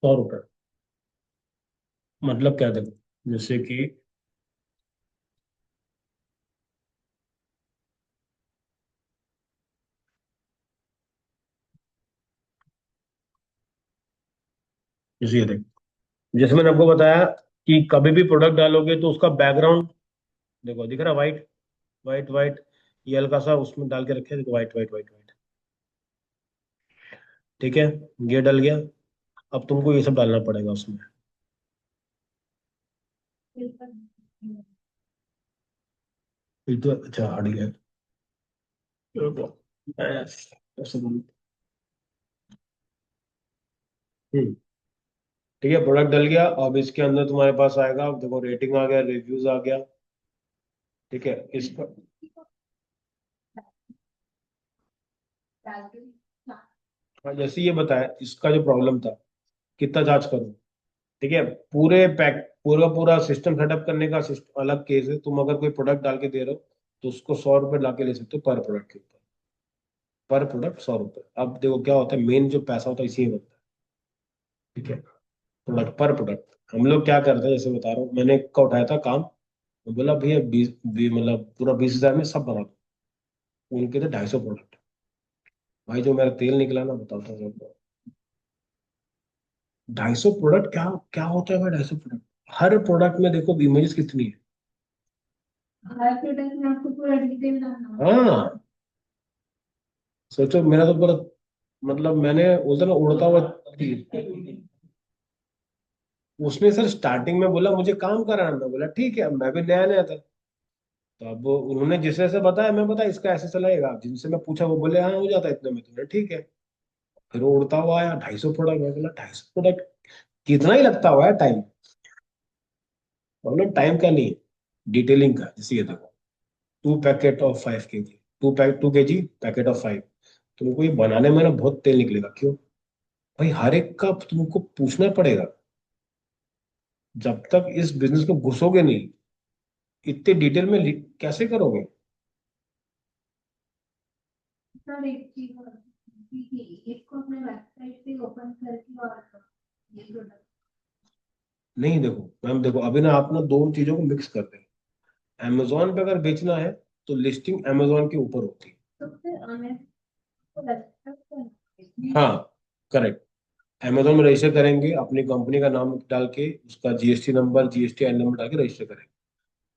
100 रुपये। मतलब क्या देखो, जैसे कि जैसे ये देखो, जैसे मैंने आपको बताया कि कभी भी प्रोडक्ट डालोगे तो उसका बैकग्राउंड देखो, दिख रहा है व्हाइट व्हाइट व्हाइट, ये हल्का सा उसमें डाल के रखे, देखो व्हाइट व्हाइट व्हाइट व्हाइट। ठीक है, ये डल गया। अब तुमको ये सब डालना पड़ेगा उसमें। ये तो अच्छा हट गया। ऐसे बोलो। हम्म। ठीक है, प्रोडक्ट डल गया। अब इसके अंदर तुम्हारे पास आएगा, देखो रेटिंग आ गया, रिव्यूज आ गया। ठीक है, इसका हाँ, जैसे ये बताया इसका जो प्रॉब्लम था, कितना चार्ज करूँ? ठीक है, पूरे पैक पूरा पूरा सिस्टम सेटअप करने का अलग केस है। तुम अगर कोई प्रोडक्ट डाल के दे रहे हो तो उसको 100 रुपये ला के ले सकते हो पर प्रोडक्ट के ऊपर। पर प्रोडक्ट 100 रुपये। अब देखो क्या होता है, मेन जो पैसा होता है इसी में बनता है। ठीक है, प्रोडक्ट पर प्रोडक्ट हम लोग क्या करते हैं, जैसे बता रहा हूँ, मैंने का उठाया था काम। मैं बोला भैया मतलब पूरा 20,000 में सब बना दो। उनके थे 250 प्रोडक्ट। भाई जो मेरा तेल निकला ना, बताता हूँ आपको। 250 प्रोडक्ट, क्या क्या होता है भाई 250 प्रोडक्ट? हर प्रोडक्ट में देखो इमेजेस कितनी है। हर प्रोडक्ट में आपको पूरा डिटेल डालना होगा। हाँ, सोचो मेरा तो पूरा, मतलब मैंने बोलता ना उड़ता हुआ तीर। उसने सर स्टार्टिंग में बोला मुझे काम कराना, मैं बोला ठीक है, मैं भी नया नया था। तो अब उन्होंने जिस जैसे बताया, मैं बता इसका ऐसे चलाएगा, जिनसे मैं पूछा वो बोले हाँ हो जाता है इतने में, तो ठीक है। फिर वो उड़ता हुआ आया 250 प्रोडक्ट, मैं बोला 250 प्रोडक्ट कितना ही लगता हुआ है टाइम। प्रॉब्लम टाइम का नहीं है, डिटेलिंग का। जैसे ये देखो, 2 packet of 5 kg, 2 2 kg packet of 5। तुमको ये बनाने में ना बहुत तेल निकलेगा, क्यों? भाई हर एक का तुमको पूछना पड़ेगा। जब तक इस बिजनेस में घुसोगे नहीं, इतने डिटेल में कैसे करोगे? सर एक चीज और थी, इसको अपने वेबसाइट पे ओपन करके और ये प्रोडक्ट। नहीं देखो मैम, देखो अभी ना आप ना दो चीजों को मिक्स कर रहे हैं। अमेजोन पे अगर बेचना है तो लिस्टिंग अमेजोन के ऊपर होती है। तो फिर हाँ, करेक्ट। अमेजोन में रजिस्टर करेंगे, अपनी कंपनी का नाम डाल के, उसका GST number, GST I number डाल के रजिस्टर करेंगे।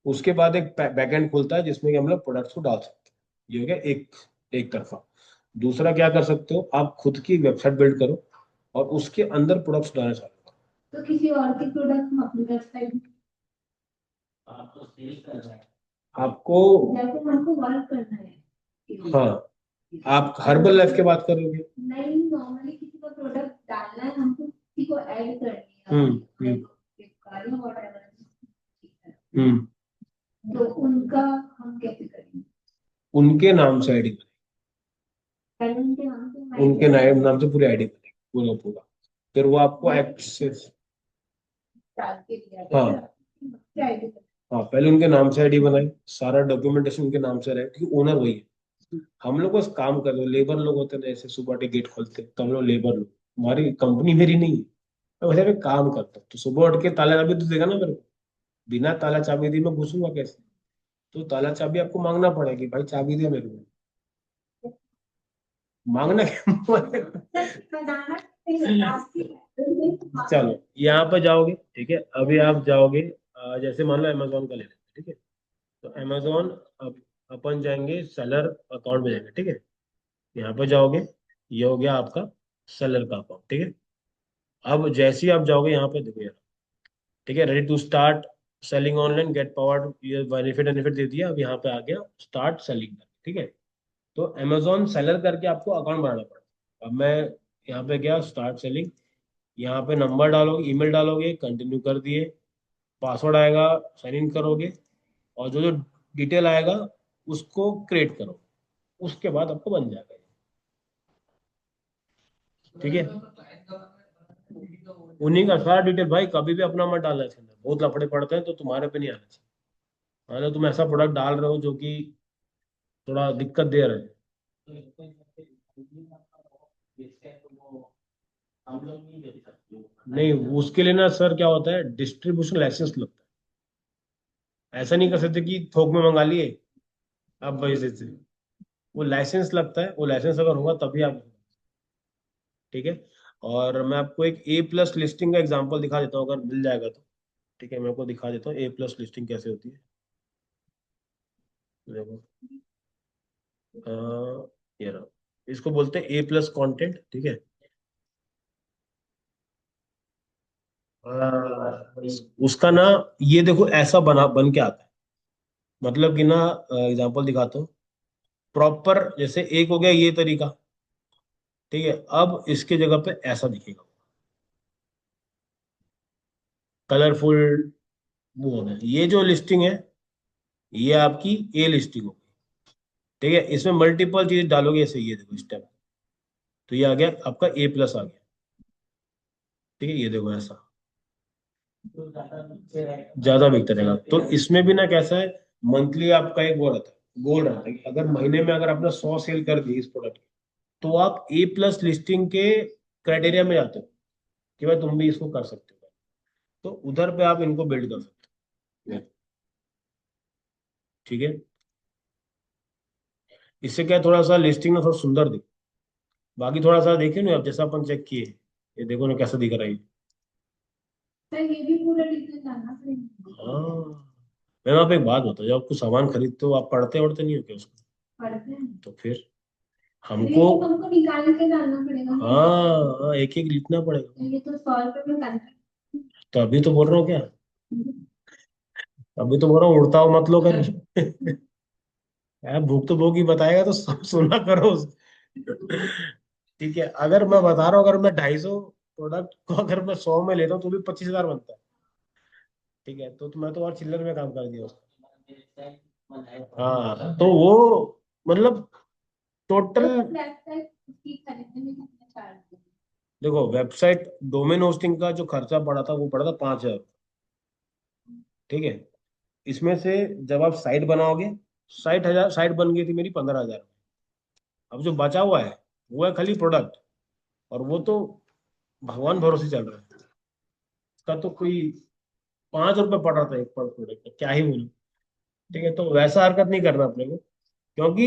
उसके बाद एक बैकएंड खुलता है जिसमें कि हम लोग प्रोडक्ट्स को डाल सकते हैं। ये हो गया एक एक तरफा। दूसरा क्या कर सकते हो, आप खुद की वेबसाइट बिल्ड करो और उसके अंदर प्रोडक्ट्स डालना चालू तो किसी और के प्रोडक्ट हम अपनी वेबसाइट आपको सेल करना है, आपको, जैसे हमको वर्क करना है। हाँ आप हर्बल लाइफ की बात करोगे। नहीं, नॉर्मली किसी का प्रोडक्ट डालना है हमको, किसी को ऐड करनी है हम्म फ्लिपकार्ट या व्हाटएवर, हम्म तो उनका हम कैसे करेंगे? उनके नाम से आईडी पहले उनके नाम से बनेगी, उनके नाम से पूरी आईडी बनेगी पूरा पूरा, फिर वो आपको एक्सेस, डाल के दिया हाँ क्या आईडी? हाँ पहले उनके नाम से आईडी बनाई, सारा डॉक्यूमेंटेशन उनके नाम से रहे क्योंकि ओनर वही है। हम लोग बस काम कर रहे, लेबर लोग होते हैं ना, ऐसे सुबह के गेट खोलते हैं, तो हम लोग लेबर लोग, हमारी कंपनी मेरी नहीं है, मैं वैसे भी काम करता हूँ। तो सुबह उठ के ताला चाबी तो देगा ना मेरे को, बिना ताला चाबी दी मैं घुसूंगा कैसे? तो ताला चाबी आपको मांगना पड़ेगी, भाई चाबी दे मेरे को, मांगना क्या? चलो यहाँ पे जाओगे, ठीक है, अभी आप जाओगे, जैसे मान लो अमेजोन का ले लेते हैं, ठीक है, तो अमेजोन, अब अपन जाएंगे सेलर अकाउंट में जाएंगे, ठीक है, यहाँ पे जाओगे, ये हो गया आपका सेलर का अकाउंट, ठीक है। अब जैसे ही आप जाओगे यहाँ पे देखो यार, ठीक है, ready to start selling online get powered, ये बेनिफिट बेनिफिट दे दिया, अब यहाँ पे आ गया स्टार्ट सेलिंग, ठीक है। तो अमेजोन सेलर करके आपको अकाउंट बनाना पड़ेगा। अब मैं यहाँ पे गया स्टार्ट सेलिंग, यहाँ पे नंबर डालोगे, ईमेल डालोगे, कंटिन्यू कर दिए, पासवर्ड आएगा, साइन इन करोगे, और जो जो डिटेल आएगा उसको क्रिएट करो, उसके बाद आपको बन जाएगा, ठीक है। उन्हीं का सारा डिटेल भाई, कभी भी अपना मत डालना इसके अंदर, बहुत लफड़े पड़ते हैं, तो तुम्हारे पे नहीं आना चाहिए। मान लो तुम ऐसा प्रोडक्ट डाल रहे हो जो कि थोड़ा दिक्कत दे रहे हैं, नहीं उसके लिए ना सर क्या होता है, डिस्ट्रीब्यूशन लाइसेंस लगता है। ऐसा नहीं कर सकते कि थोक में मंगा लिए आप वैसे से, वो लाइसेंस लगता है, वो लाइसेंस अगर होगा तभी आप, ठीक है। और मैं आपको एक ए प्लस लिस्टिंग का एग्जांपल दिखा देता हूँ अगर मिल जाएगा तो, ठीक है, मैं आपको दिखा देता हूँ ए प्लस लिस्टिंग कैसे होती है। देखो, अ, ये रहा, इसको बोलते हैं ए प्लस कंटेंट, ठीक है। उसका ना, ये देखो ऐसा बना बन के आता है, मतलब कि ना, एग्जांपल दिखाता हूँ, प्रॉपर जैसे एक हो गया ये तरीका, ठीक है, अब इसके जगह पे ऐसा दिखेगा, कलरफुल, वो होगा, ये जो लिस्टिंग है ये आपकी ए लिस्टिंग होगी, ठीक है। इसमें मल्टीपल चीज डालोगे, ऐसे ये देखो स्टेप, तो ये आ गया आपका ए प्लस आ गया, ठीक है, ये देखो ऐसा ज्यादा बिकता रहेगा। तो इसमें भी ना कैसा है, मंथली आपका एक वो रहता है, गोल रहता है कि अगर महीने में अगर आपने 100 सेल कर दी इस प्रोडक्ट, तो आप ए प्लस लिस्टिंग के क्राइटेरिया में जाते हो कि भाई तुम भी इसको कर सकते हो, तो उधर पे आप इनको बिल्ड कर सकते हो, ठीक है। इससे क्या है, थोड़ा सा लिस्टिंग ना थोड़ा सुंदर दिखे, बाकी थोड़ा सा देखिए ना आप, जैसा अपन चेक किए, ये देखो ना कैसा दिख रहा है ये। सर ये भी पूरा डिटेल डालना पड़ेगा? हाँ, मैं वहाँ पे एक बात बताऊँ, जब आप कुछ सामान खरीदते हो आप पढ़ते वढ़ते नहीं हो क्या उसको? पढ़ते हैं, तो फिर ये हमको, तो हमको निकाल के डालना पड़ेगा। हाँ एक एक लिखना पड़ेगा। ये तो 100 रुपए में करना तो अभी तो बोल रहा हूँ क्या, अभी तो बोल रहा हूँ उड़ता हो मत लो कर। यार भूख तो भूख ही बताएगा, तो सुना करो। ठीक है, अगर मैं बता रहा हूँ, अगर मैं 250 प्रोडक्ट को अगर मैं 100 में लेता हूँ तो भी 25,000 बनता है, ठीक है। तो मैं तो और चिल्लर में काम कर दिया उसका, हाँ तो वो मतलब टोटल, वेबसाइट उसकी खरीदने में कितना चार्ज है? देखो वेबसाइट डोमेन होस्टिंग का जो खर्चा पड़ा था वो पड़ा था 5,000, ठीक है। इसमें से जब आप साइट बनाओगे, 60,000 साइट बन गई थी मेरी 15,000, अब जो बचा हुआ है वो है खाली प्रोडक्ट, और वो तो भगवान भरोसे चल रहा है, उसका तो कोई 5 रुपए पड़ रहा था एक पर प्रोडक्ट का, क्या ही बोलूं, ठीक है। तो वैसा हरकत नहीं करना अपने को, क्योंकि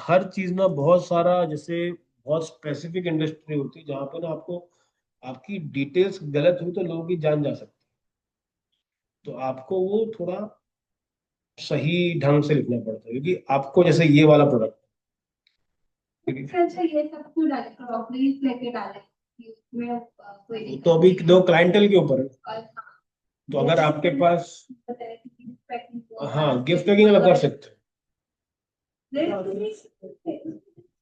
हर चीज ना बहुत सारा, जैसे बहुत स्पेसिफिक इंडस्ट्री होती है जहाँ पे ना आपको आपकी डिटेल्स गलत हुई तो लोगों की जान जा सकती है, तो आपको वो थोड़ा सही ढंग से लिखना पड़ता है, क्योंकि आपको जैसे ये वाला प्रोडक्ट, अच्छा अच्छा, ये सब क्यों डाले, क्रॉकरी लेके डाले? कि उसमें कोई वो दिक्कत तो अभी नहीं दो है। क्लाइंटल के ऊपर है। और हाँ, तो वो अगर किसी आपके से भी पास, पता है कि gift packing होगा, हाँ गिफ्ट gift पैकिंग कर अगर सकते हैं। नहीं,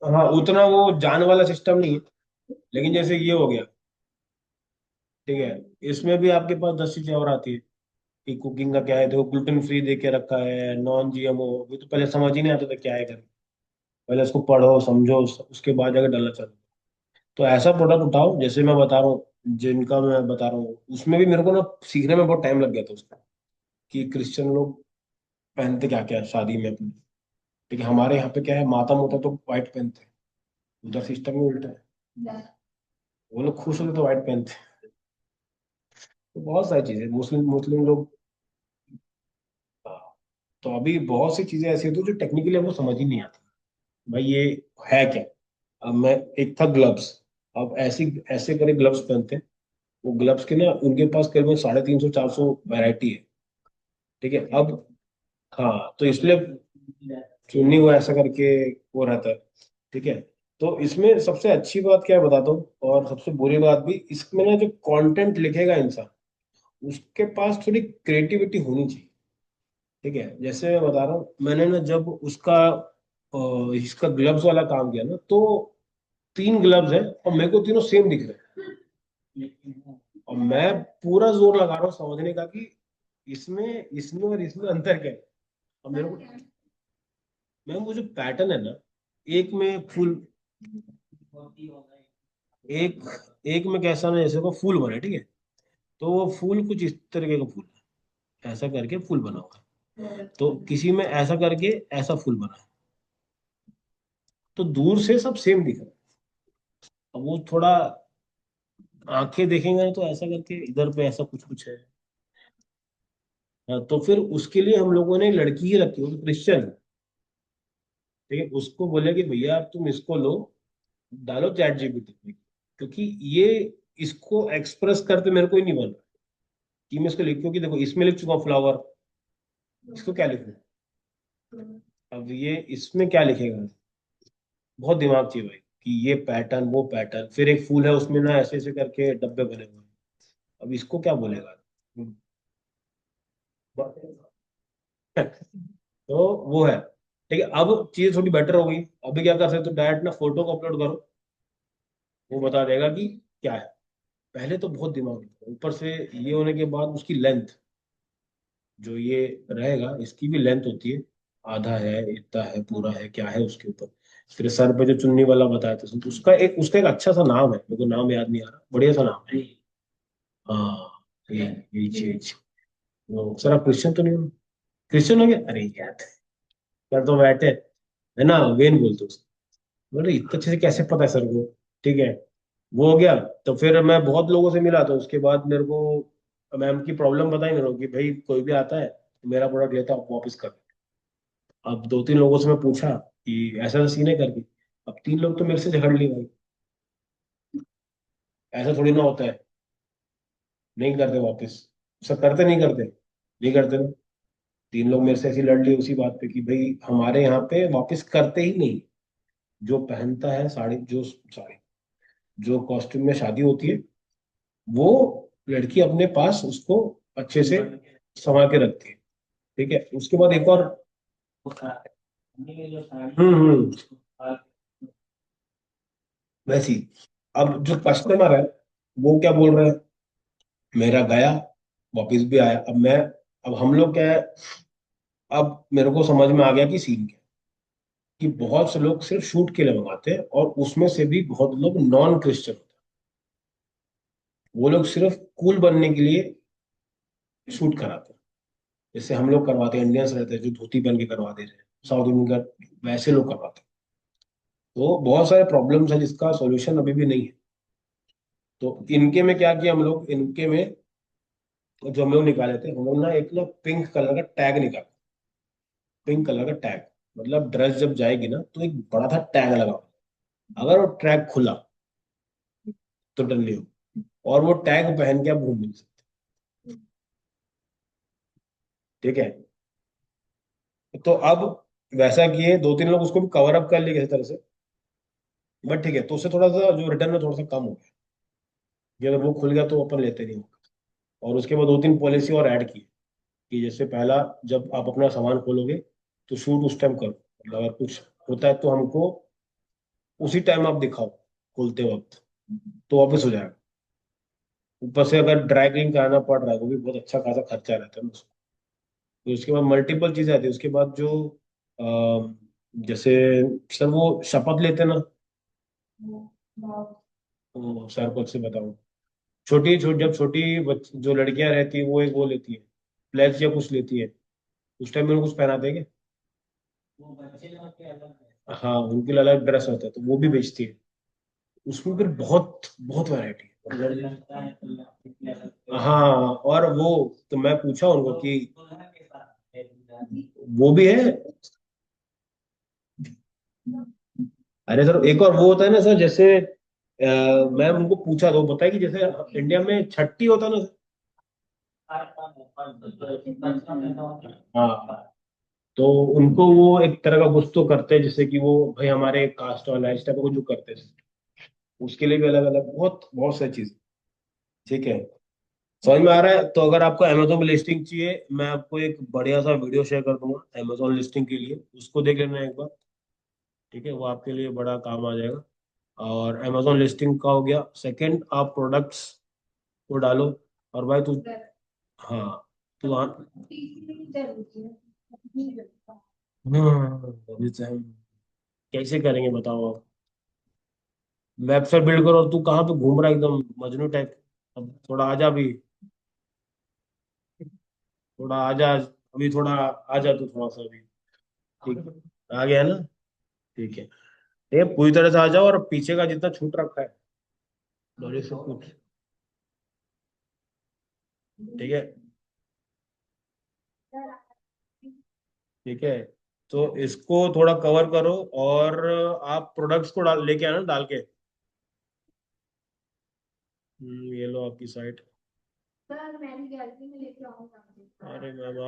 हाँ उतना वो जान वाला सिस्टम नहीं है, लेकिन जैसे ये हो गया, ठीक है, इसमें भी आपके पास 10 चीजें और आती है कि कुकिंग का क्या है। देखो ग्लूटेन फ्री दे के रखा है, नॉन जीएमओ। ये तो पहले समझ ही नहीं आता था क्या है कर, पहले उसको पढ़ो समझो, उसके बाद जाकर डालना चालू। तो ऐसा प्रोडक्ट उठाओ जैसे मैं बता रहा हूँ, जिनका मैं बता रहा हूँ उसमें भी मेरे को ना सीखने में बहुत टाइम लग गया था उसका, कि क्रिश्चियन लोग पहनते क्या क्या है शादी में अपने। ठीक है, हमारे यहाँ पे क्या है, माता मोता तो व्हाइट पहनते हैं, उधर सिस्टम में उल्टा है। वो लोग खुश होते तो व्हाइट पहनते हैं। तो बहुत सारी चीजें मुस्लिम मुस्लिम लोग, हाँ, तो अभी बहुत सी चीजें ऐसी होती है जो टेक्निकली हमको समझ ही नहीं आती, भाई ये है क्या। अब मैं, एक था ग्लव्स, अब ऐसी ऐसे करे ग्लव्स पहनते हैं, वो ग्लव्स के ना उनके पास करीबन 350 400 वैरायटी है। ठीक है, अब हाँ तो इसलिए चुन्नी वो ऐसा करके वो रहता है। ठीक है, तो इसमें सबसे अच्छी बात क्या है बताता हूँ, और सबसे बुरी बात भी, इसमें ना जो कंटेंट लिखेगा इंसान, उसके पास थोड़ी क्रिएटिविटी होनी चाहिए। ठीक है, जैसे मैं बता रहा हूँ, मैंने ना जब उसका इसका ग्लव्स वाला काम किया ना, तो 3 ग्लव्स है और मेरे को तीनों सेम दिख रहे हैं, और मैं पूरा जोर लगा रहा हूँ समझने का कि इसमें इसमें और इसमें अंतर क्या है। और मेरे को, मैम वो जो पैटर्न है ना, एक में फूल, एक एक में कैसा ना, जैसे को फूल बना है, ठीक है, तो वो फूल कुछ इस तरीके का फूल है, ऐसा करके फूल बना हुआ है। तो किसी में ऐसा करके ऐसा फूल बना है, तो दूर से सब सेम दिख रहा है। अब वो थोड़ा आंखें देखेंगे तो ऐसा करके इधर पे ऐसा कुछ कुछ है। हाँ, तो फिर उसके लिए हम लोगों ने लड़की ही रखी, वो तो क्रिश्चियन है। ठीक है, उसको बोले कि भैया आप तुम इसको लो, डालो चैट जीपीटी में, क्योंकि ये इसको एक्सप्रेस करते मेरे को ही नहीं बन रहा कि मैं इसको लिख, क्योंकि देखो इसमें लिख चुका हूँ फ्लावर, इसको क्या लिखूं, अब ये इसमें क्या लिखेगा। बहुत दिमाग चाहिए भाई, कि ये पैटर्न वो पैटर्न, फिर एक फूल है उसमें ना ऐसे ऐसे करके डब्बे बने हुए हैं, अब इसको क्या बोलेगा। तो वो है। ठीक है, अब चीज थोड़ी बेटर हो गई। अभी क्या कर सकते हो, डायरेक्ट ना फोटो को अपलोड करो, वो बता देगा कि क्या है। पहले तो बहुत दिमाग लगता है। ऊपर से ये होने के बाद उसकी लेंथ, जो ये रहेगा इसकी भी लेंथ होती है, आधा है, इतना है, पूरा है, क्या है उसके ऊपर। फिर सर पे जो चुन्नी वाला बताया था, तो उसका एक अच्छा सा नाम है, मेरे को नाम याद नहीं आ रहा, बढ़िया सा नाम है। हाँ, ये चीज, वो सर आप क्रिश्चियन तो नहीं हो, क्रिश्चियन हो गया, अरे यार, यार तो बैठे है ना, वेन बोलते उसको। बोले इतना अच्छे से कैसे पता है सर को। ठीक है, वो हो गया। तो फिर मैं बहुत लोगों से मिला, तो उसके बाद मेरे को मैम की प्रॉब्लम बताई मेरे को, कि भाई कोई भी आता है तो मेरा प्रोडक्ट लेता है, आप वापस कर। अब 2 3 लोगों से मैं पूछा कि ऐसा ऐसा सीन है करके, अब 3 लोग तो मेरे से झगड़ लिए भाई, ऐसा थोड़ी ना होता है, नहीं करते वापस। सब करते नहीं करते, नहीं करते ना। 3 लोग मेरे से ऐसी लड़ लिए उसी बात पे कि भाई हमारे यहाँ पे वापस करते ही नहीं। जो पहनता है साड़ी, जो साड़ी, जो कॉस्ट्यूम में शादी होती है, वो लड़की अपने पास उसको अच्छे से संभाल के रखती है। ठीक है, उसके बाद एक और, हम्म, वैसी। अब जो कस्टमर है वो क्या बोल रहे हैं, मेरा गया, वापस भी आया। अब हम लोग क्या है, अब मेरे को समझ में आ गया कि सीन क्या है, कि बहुत से लोग सिर्फ शूट के लिए मंगाते हैं, और उसमें से भी बहुत लोग नॉन क्रिश्चियन होते हैं, वो लोग सिर्फ कूल बनने के लिए शूट कराते हैं। जैसे हम लोग करवाते हैं, इंडियंस रहते हैं जो धोती पहन के करवा देते हैं, साउथ इंडियन का वैसे लोग करवाते हैं। तो बहुत सारे प्रॉब्लम्स है जिसका सॉल्यूशन अभी भी नहीं है। तो इनके में क्या किया हम लोग, इनके में जो हम लोग निकाले थे, हम लोग ना एक ना पिंक कलर का टैग निकाला। पिंक कलर का टैग, मतलब ड्रेस जब जाएगी ना तो एक बड़ा था टैग लगा हुआ। अगर वो टैग खुला तो डर नहीं हो, और वो टैग पहन के आप घूम नहीं सकते। ठीक है, तो अब वैसा किए, 2 3 लोग उसको भी कवर अप कर लिए किसी तरह से, बट ठीक है, तो उससे थोड़ा सा जो रिटर्न में थोड़ा सा कम हो गया। कि अगर वो खुल गया तो अपन लेते नहीं। और उसके बाद 2-3 पॉलिसी और ऐड की कि जैसे पहला, जब आप अपना सामान खोलोगे तो शूट उस टाइम करो, मतलब अगर कुछ होता है तो हमको उसी टाइम आप दिखाओ खोलते वक्त, तो वापस हो जाएगा। ऊपर से अगर ड्राई क्लीन कराना पड़ रहा है वो भी बहुत अच्छा खासा खर्चा रहता है ना उसको। तो उसके बाद मल्टीपल चीजें आती है उसके बाद जो जैसे सर वो शपथ लेते हैं ना, वो सर को अच्छे बताओ। जब छोटी जो लड़कियां रहती है वो एक वो लेती है, प्लेज या कुछ लेती है, उस टाइम में उनको कुछ पहनाते हैं क्या? हाँ, उनके लिए अलग ड्रेस होता है तो वो भी बेचती है। उसमें फिर बहुत बहुत वैरायटी है। हाँ, और वो तो मैं पूछा उनको कि वो भी है। अरे सर एक और वो होता है ना सर, जैसे मैं उनको पूछा तो बताया कि जैसे इंडिया में छठी होता है ना सर। हाँ, तो उनको वो एक तरह का कुछ तो करते हैं, जैसे कि वो भाई हमारे कास्ट वाला है, इस टाइप का कुछ जो करते हैं, उसके लिए भी अलग अलग बहुत बहुत सारी चीज। ठीक है, समझ में आ रहा है? तो अगर आपको अमेजोन में लिस्टिंग चाहिए, मैं आपको एक बढ़िया सा वीडियो शेयर कर दूंगा अमेजोन लिस्टिंग के लिए, उसको देख लेना एक बार। ठीक है, वो आपके लिए बड़ा काम आ जाएगा। और अमेजोन लिस्टिंग का हो गया। सेकंड, आप प्रोडक्ट्स को डालो। और भाई तू, हाँ, तू अभी तो हम कैसे करेंगे बताओ आप? वेबसाइट बिल्ड करो और तू कहाँ पे घूम रहा है एकदम मजनू टाइप। अब थोड़ा आजा भी, थोड़ा आजा अभी, थोड़ा आजा तू थोड़ा सा अभी। ठीक है, आ गया ना? ठीक है, ये पूरी तरह से आ जाओ और पीछे का जितना छूट रखा है लॉजिक से कुछ। ठीक है, ठीक है, तो इसको थोड़ा कवर करो। और आप प्रोडक्ट्स को डाल लेके आना डाल के। ये लो आपकी साइट। सर मैं भी गैलरी में लेके आऊंगा। अरे मैम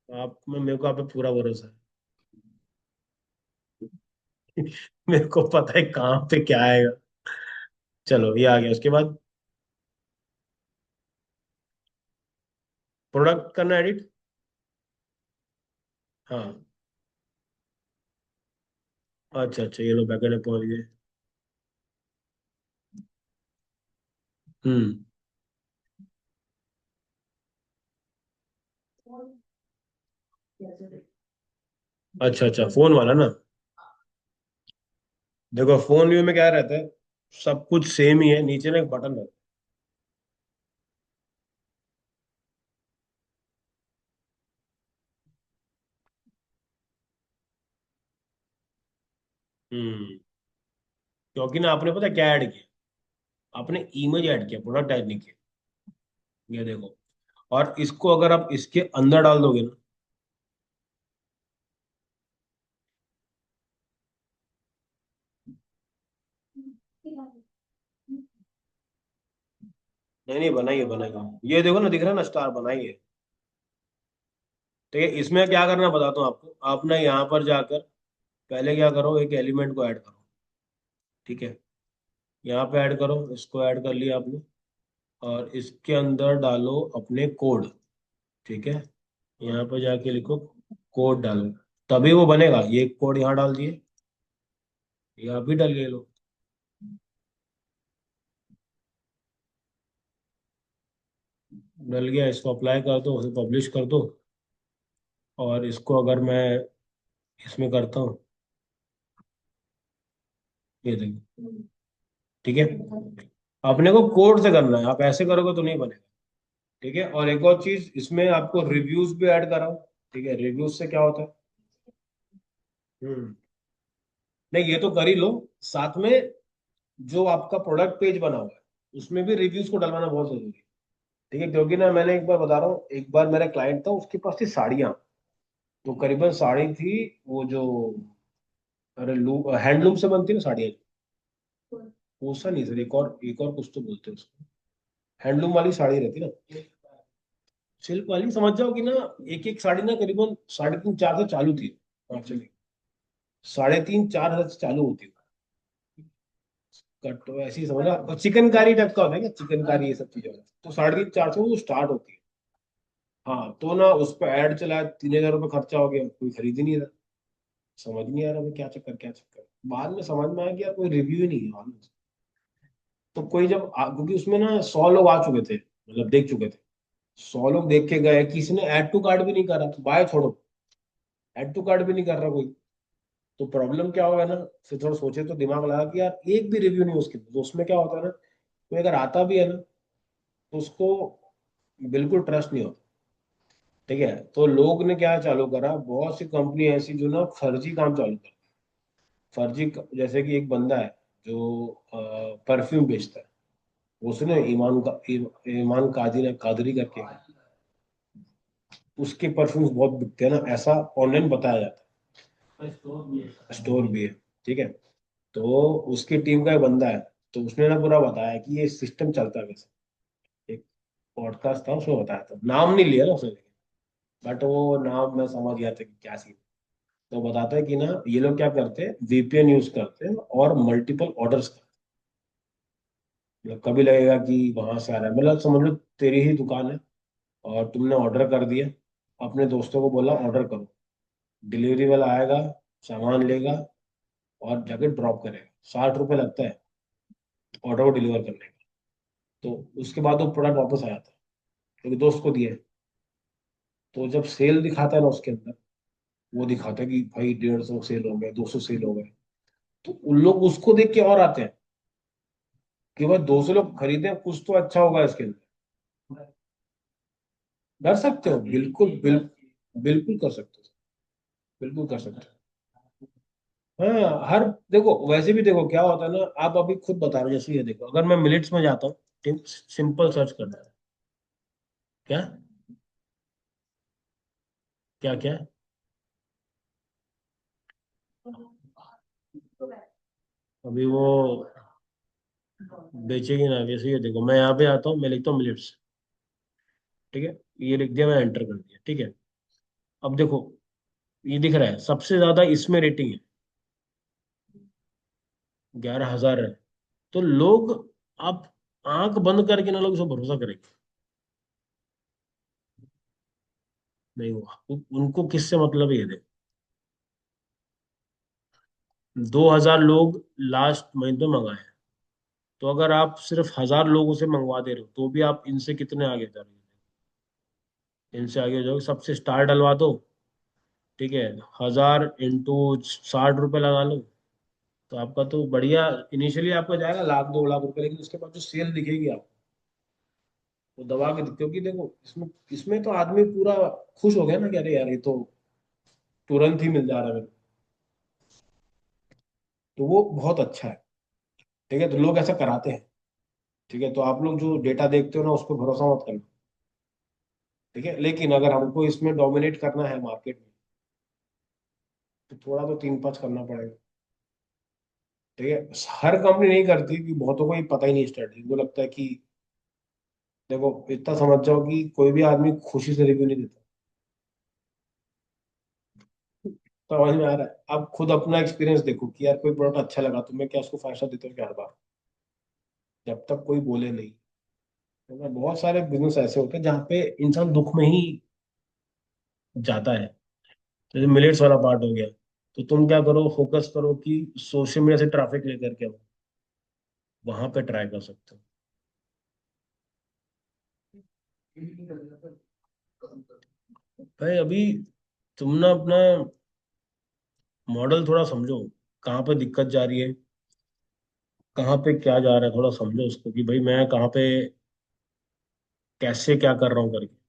आप में मेरे को आप पे पूरा भरोसा है। मेरे को पता है कहाँ पे क्या आएगा। चलो ये आ गया, उसके बाद प्रोडक्ट करना एडिट। हाँ, अच्छा अच्छा, ये लो बैकएंड में पहुंच गए। हम्म, अच्छा अच्छा, फोन वाला ना। देखो फोन व्यू में क्या रहता है, सब कुछ सेम ही है, नीचे ना एक बटन है। हम्म, क्योंकि ना आपने पता क्या ऐड किया, आपने इमेज ऐड किया, प्रोडक्ट ऐड नहीं किया। ये देखो, और इसको अगर आप इसके अंदर डाल दोगे ना। नहीं नहीं, बनाइए बनाइए, ये देखो ना, दिख रहा है ना स्टार, बनाइए। ठीक है, इसमें क्या करना बताता हूँ आपको। आप ना यहाँ पर जाकर पहले क्या करो, एक एलिमेंट को ऐड करो। ठीक है, यहाँ पे ऐड करो, इसको ऐड कर लिया आपने। और इसके अंदर डालो अपने कोड। ठीक है, यहाँ पे जाके लिखो कोड डालो, तभी वो बनेगा। ये कोड यहाँ डाल दिए, यहाँ भी डाल गए लो। डल गया, इसको अप्लाई कर दो, उसे पब्लिश कर दो। और इसको अगर मैं इसमें करता हूँ, ये देखो। ठीक है, अपने को कोड से करना है, आप ऐसे करोगे तो नहीं बनेगा। ठीक है, और एक और चीज, इसमें आपको रिव्यूज भी ऐड कराओ। ठीक है, रिव्यूज से क्या होता है? हम्म, नहीं ये तो कर ही लो, साथ में जो आपका प्रोडक्ट पेज बना हुआ है उसमें भी रिव्यूज को डलवाना बहुत जरूरी है। ठीक है, क्योंकि ना मैंने एक बार बता रहा हूँ, एक बार मेरा क्लाइंट था, उसके पास थी साड़ियाँ, तो करीबन साड़ी थी वो जो, अरे हैंडलूम से बनती है ना साड़ियाँ, कोसा नहीं सर, एक और कुछ तो बोलते हैं उसको, हैंडलूम वाली साड़ी रहती है ना, सिल्क वाली समझ जाओ कि ना। एक एक साड़ी ना करीबन 3.5-4 से चालू थी, एक्चुअली 3.5-4 हजार से चालू होती है। कट तो ऐसे ही समझा, और चिकनकारी टाइप का होता है क्या, चिकनकारी ये सब चीजें होता है, तो 350 वो स्टार्ट होती है। हाँ तो ना उस पर ऐड चला, 3,000 रुपये खर्चा हो गया, कोई खरीद ही नहीं रहा। समझ नहीं आ रहा भाई क्या चक्कर क्या चक्कर। बाद में समझ में आया कि यार कोई रिव्यू ही नहीं है मालूम। तो कोई जब क्योंकि उसमें ना 100 लोग आ चुके थे, मतलब देख चुके थे। 100 लोग देख के गए, किसी ने ऐड टू कार्ड भी नहीं करा, बाय छोड़ो, ऐड टू कार्ड भी नहीं कर रहा कोई। तो प्रॉब्लम क्या होगा ना, फिर थोड़ा सोचे तो दिमाग लगा कि यार एक भी रिव्यू नहीं उसके, तो उसमें क्या होता है ना, कोई अगर आता भी है ना तो उसको बिल्कुल ट्रस्ट नहीं होता। ठीक है, तो लोग ने क्या चालू करा, बहुत सी कंपनी ऐसी जो ना फर्जी काम चालू कर, जैसे कि एक बंदा है जो परफ्यूम बेचता है, उसने ईमान कादरी करके, उसके परफ्यूम्स बहुत बिकते हैं ना, ऐसा ऑनलाइन बताया जाता है, स्टोर भी है। ठीक है, तो उसकी टीम का एक बंदा है, तो उसने ना पूरा बताया कि ये सिस्टम चलता है कैसे। एक पॉडकास्ट था, उसमें बताया था, नाम नहीं लिया ना उसने, बट वो नाम मैं समझ गया था कि क्या सीन। तो बताता है कि ना ये लोग क्या करते हैं, वीपीएन यूज करते हैं और मल्टीपल ऑर्डर्स करते हैं। मतलब कभी लगेगा कि वहां से आ रहा है, मतलब समझ लो तेरी ही दुकान है और तुमने ऑर्डर कर दिया, अपने दोस्तों को बोला ऑर्डर करो, डिलीवरी वाला आएगा, सामान लेगा और जाके ड्रॉप करेगा, 60 रुपये लगता है ऑर्डर को डिलीवर करने का। तो उसके बाद वो प्रोडक्ट वापस आ जाता है, क्योंकि दोस्त को दिया है। तो जब सेल दिखाता है ना उसके अंदर, वो दिखाता है कि भाई 150 सेल हो गए, 200 सेल हो गए, तो उन लोग उसको देख के और आते हैं कि भाई 200 लोग खरीदे, कुछ तो अच्छा होगा इसके अंदर। कर सकते हो, बिल्कुल कर सकते हो, बिल्कुल कर सकते हो। हाँ हर, देखो वैसे भी देखो क्या होता है ना, आप अभी खुद बता रहे हो, जैसे ये देखो अगर मैं मिलिट्स में जाता हूँ, सिंपल सर्च करता हूँ, क्या क्या क्या अभी वो बेचेगी ना, वैसे ये देखो मैं यहाँ पे आता हूँ, मैं लिखता हूँ मिलिट्स। ठीक है, ये लिख दिया, मैं एंटर कर दिया। ठीक है, अब देखो ये दिख रहा है सबसे ज्यादा इसमें रेटिंग है, 11,000 है। तो लोग, आप आंख बंद करके ना लोग इस पर भरोसा करेंगे, नहीं हुआ उनको किससे मतलब है, ये देखो 2,000 लोग लास्ट महीने में मंगाए, तो अगर आप सिर्फ 1,000 लोगों से मंगवा दे रहे हो तो भी आप इनसे कितने आगे जा रहे हो, इनसे आगे जाओगे, सबसे स्टार डलवा दो। ठीक है, 1,000 × 60 रुपये लगा लो, तो आपका तो बढ़िया, इनिशियली आपका जाएगा 1,00,000 2,00,000 रुपये, लेकिन उसके बाद जो सेल दिखेगी आपको, वो दबा के क्योंकि देखो इसमें इसमें तो आदमी पूरा खुश हो गया ना कि अरे यार ये तो तुरंत ही मिल जा रहा है मेरे को। तो वो बहुत अच्छा है। ठीक है, तो लोग ऐसा कराते हैं। ठीक है, तो आप लोग जो डेटा देखते हो ना उस पर भरोसा मत करना। ठीक है, लेकिन अगर हमको इसमें डोमिनेट करना है मार्केट में, तो थोड़ा तो 3-5 करना पड़ेगा। ठीक है, हर कंपनी नहीं करती कि बहुतों को ये पता ही नहीं स्ट्रेटजी, उनको लगता है कि देखो इतना समझ जाओ कि कोई भी आदमी खुशी से रिव्यू नहीं देता। समझ में आ रहा है, आप खुद अपना एक्सपीरियंस देखो कि यार कोई प्रोडक्ट अच्छा लगा तो मैं क्या उसको 5 स्टार देता हूँ क्या हर बार, जब तक कोई बोले नहीं। तो ना बहुत सारे बिजनेस ऐसे होते हैं जहाँ पे इंसान दुख में ही जाता है, जैसे मिलेट्स वाला पार्ट हो गया। तो तुम क्या करो, फोकस करो कि सोशल मीडिया से ट्रैफिक लेकर के आओ, वहां पे ट्राई कर सकते हो भाई। अभी तुम ना अपना मॉडल थोड़ा समझो, कहाँ पे दिक्कत जा रही है, कहाँ पे क्या जा रहा है, थोड़ा समझो उसको कि भाई मैं कहाँ पे कैसे क्या कर रहा हूँ करके।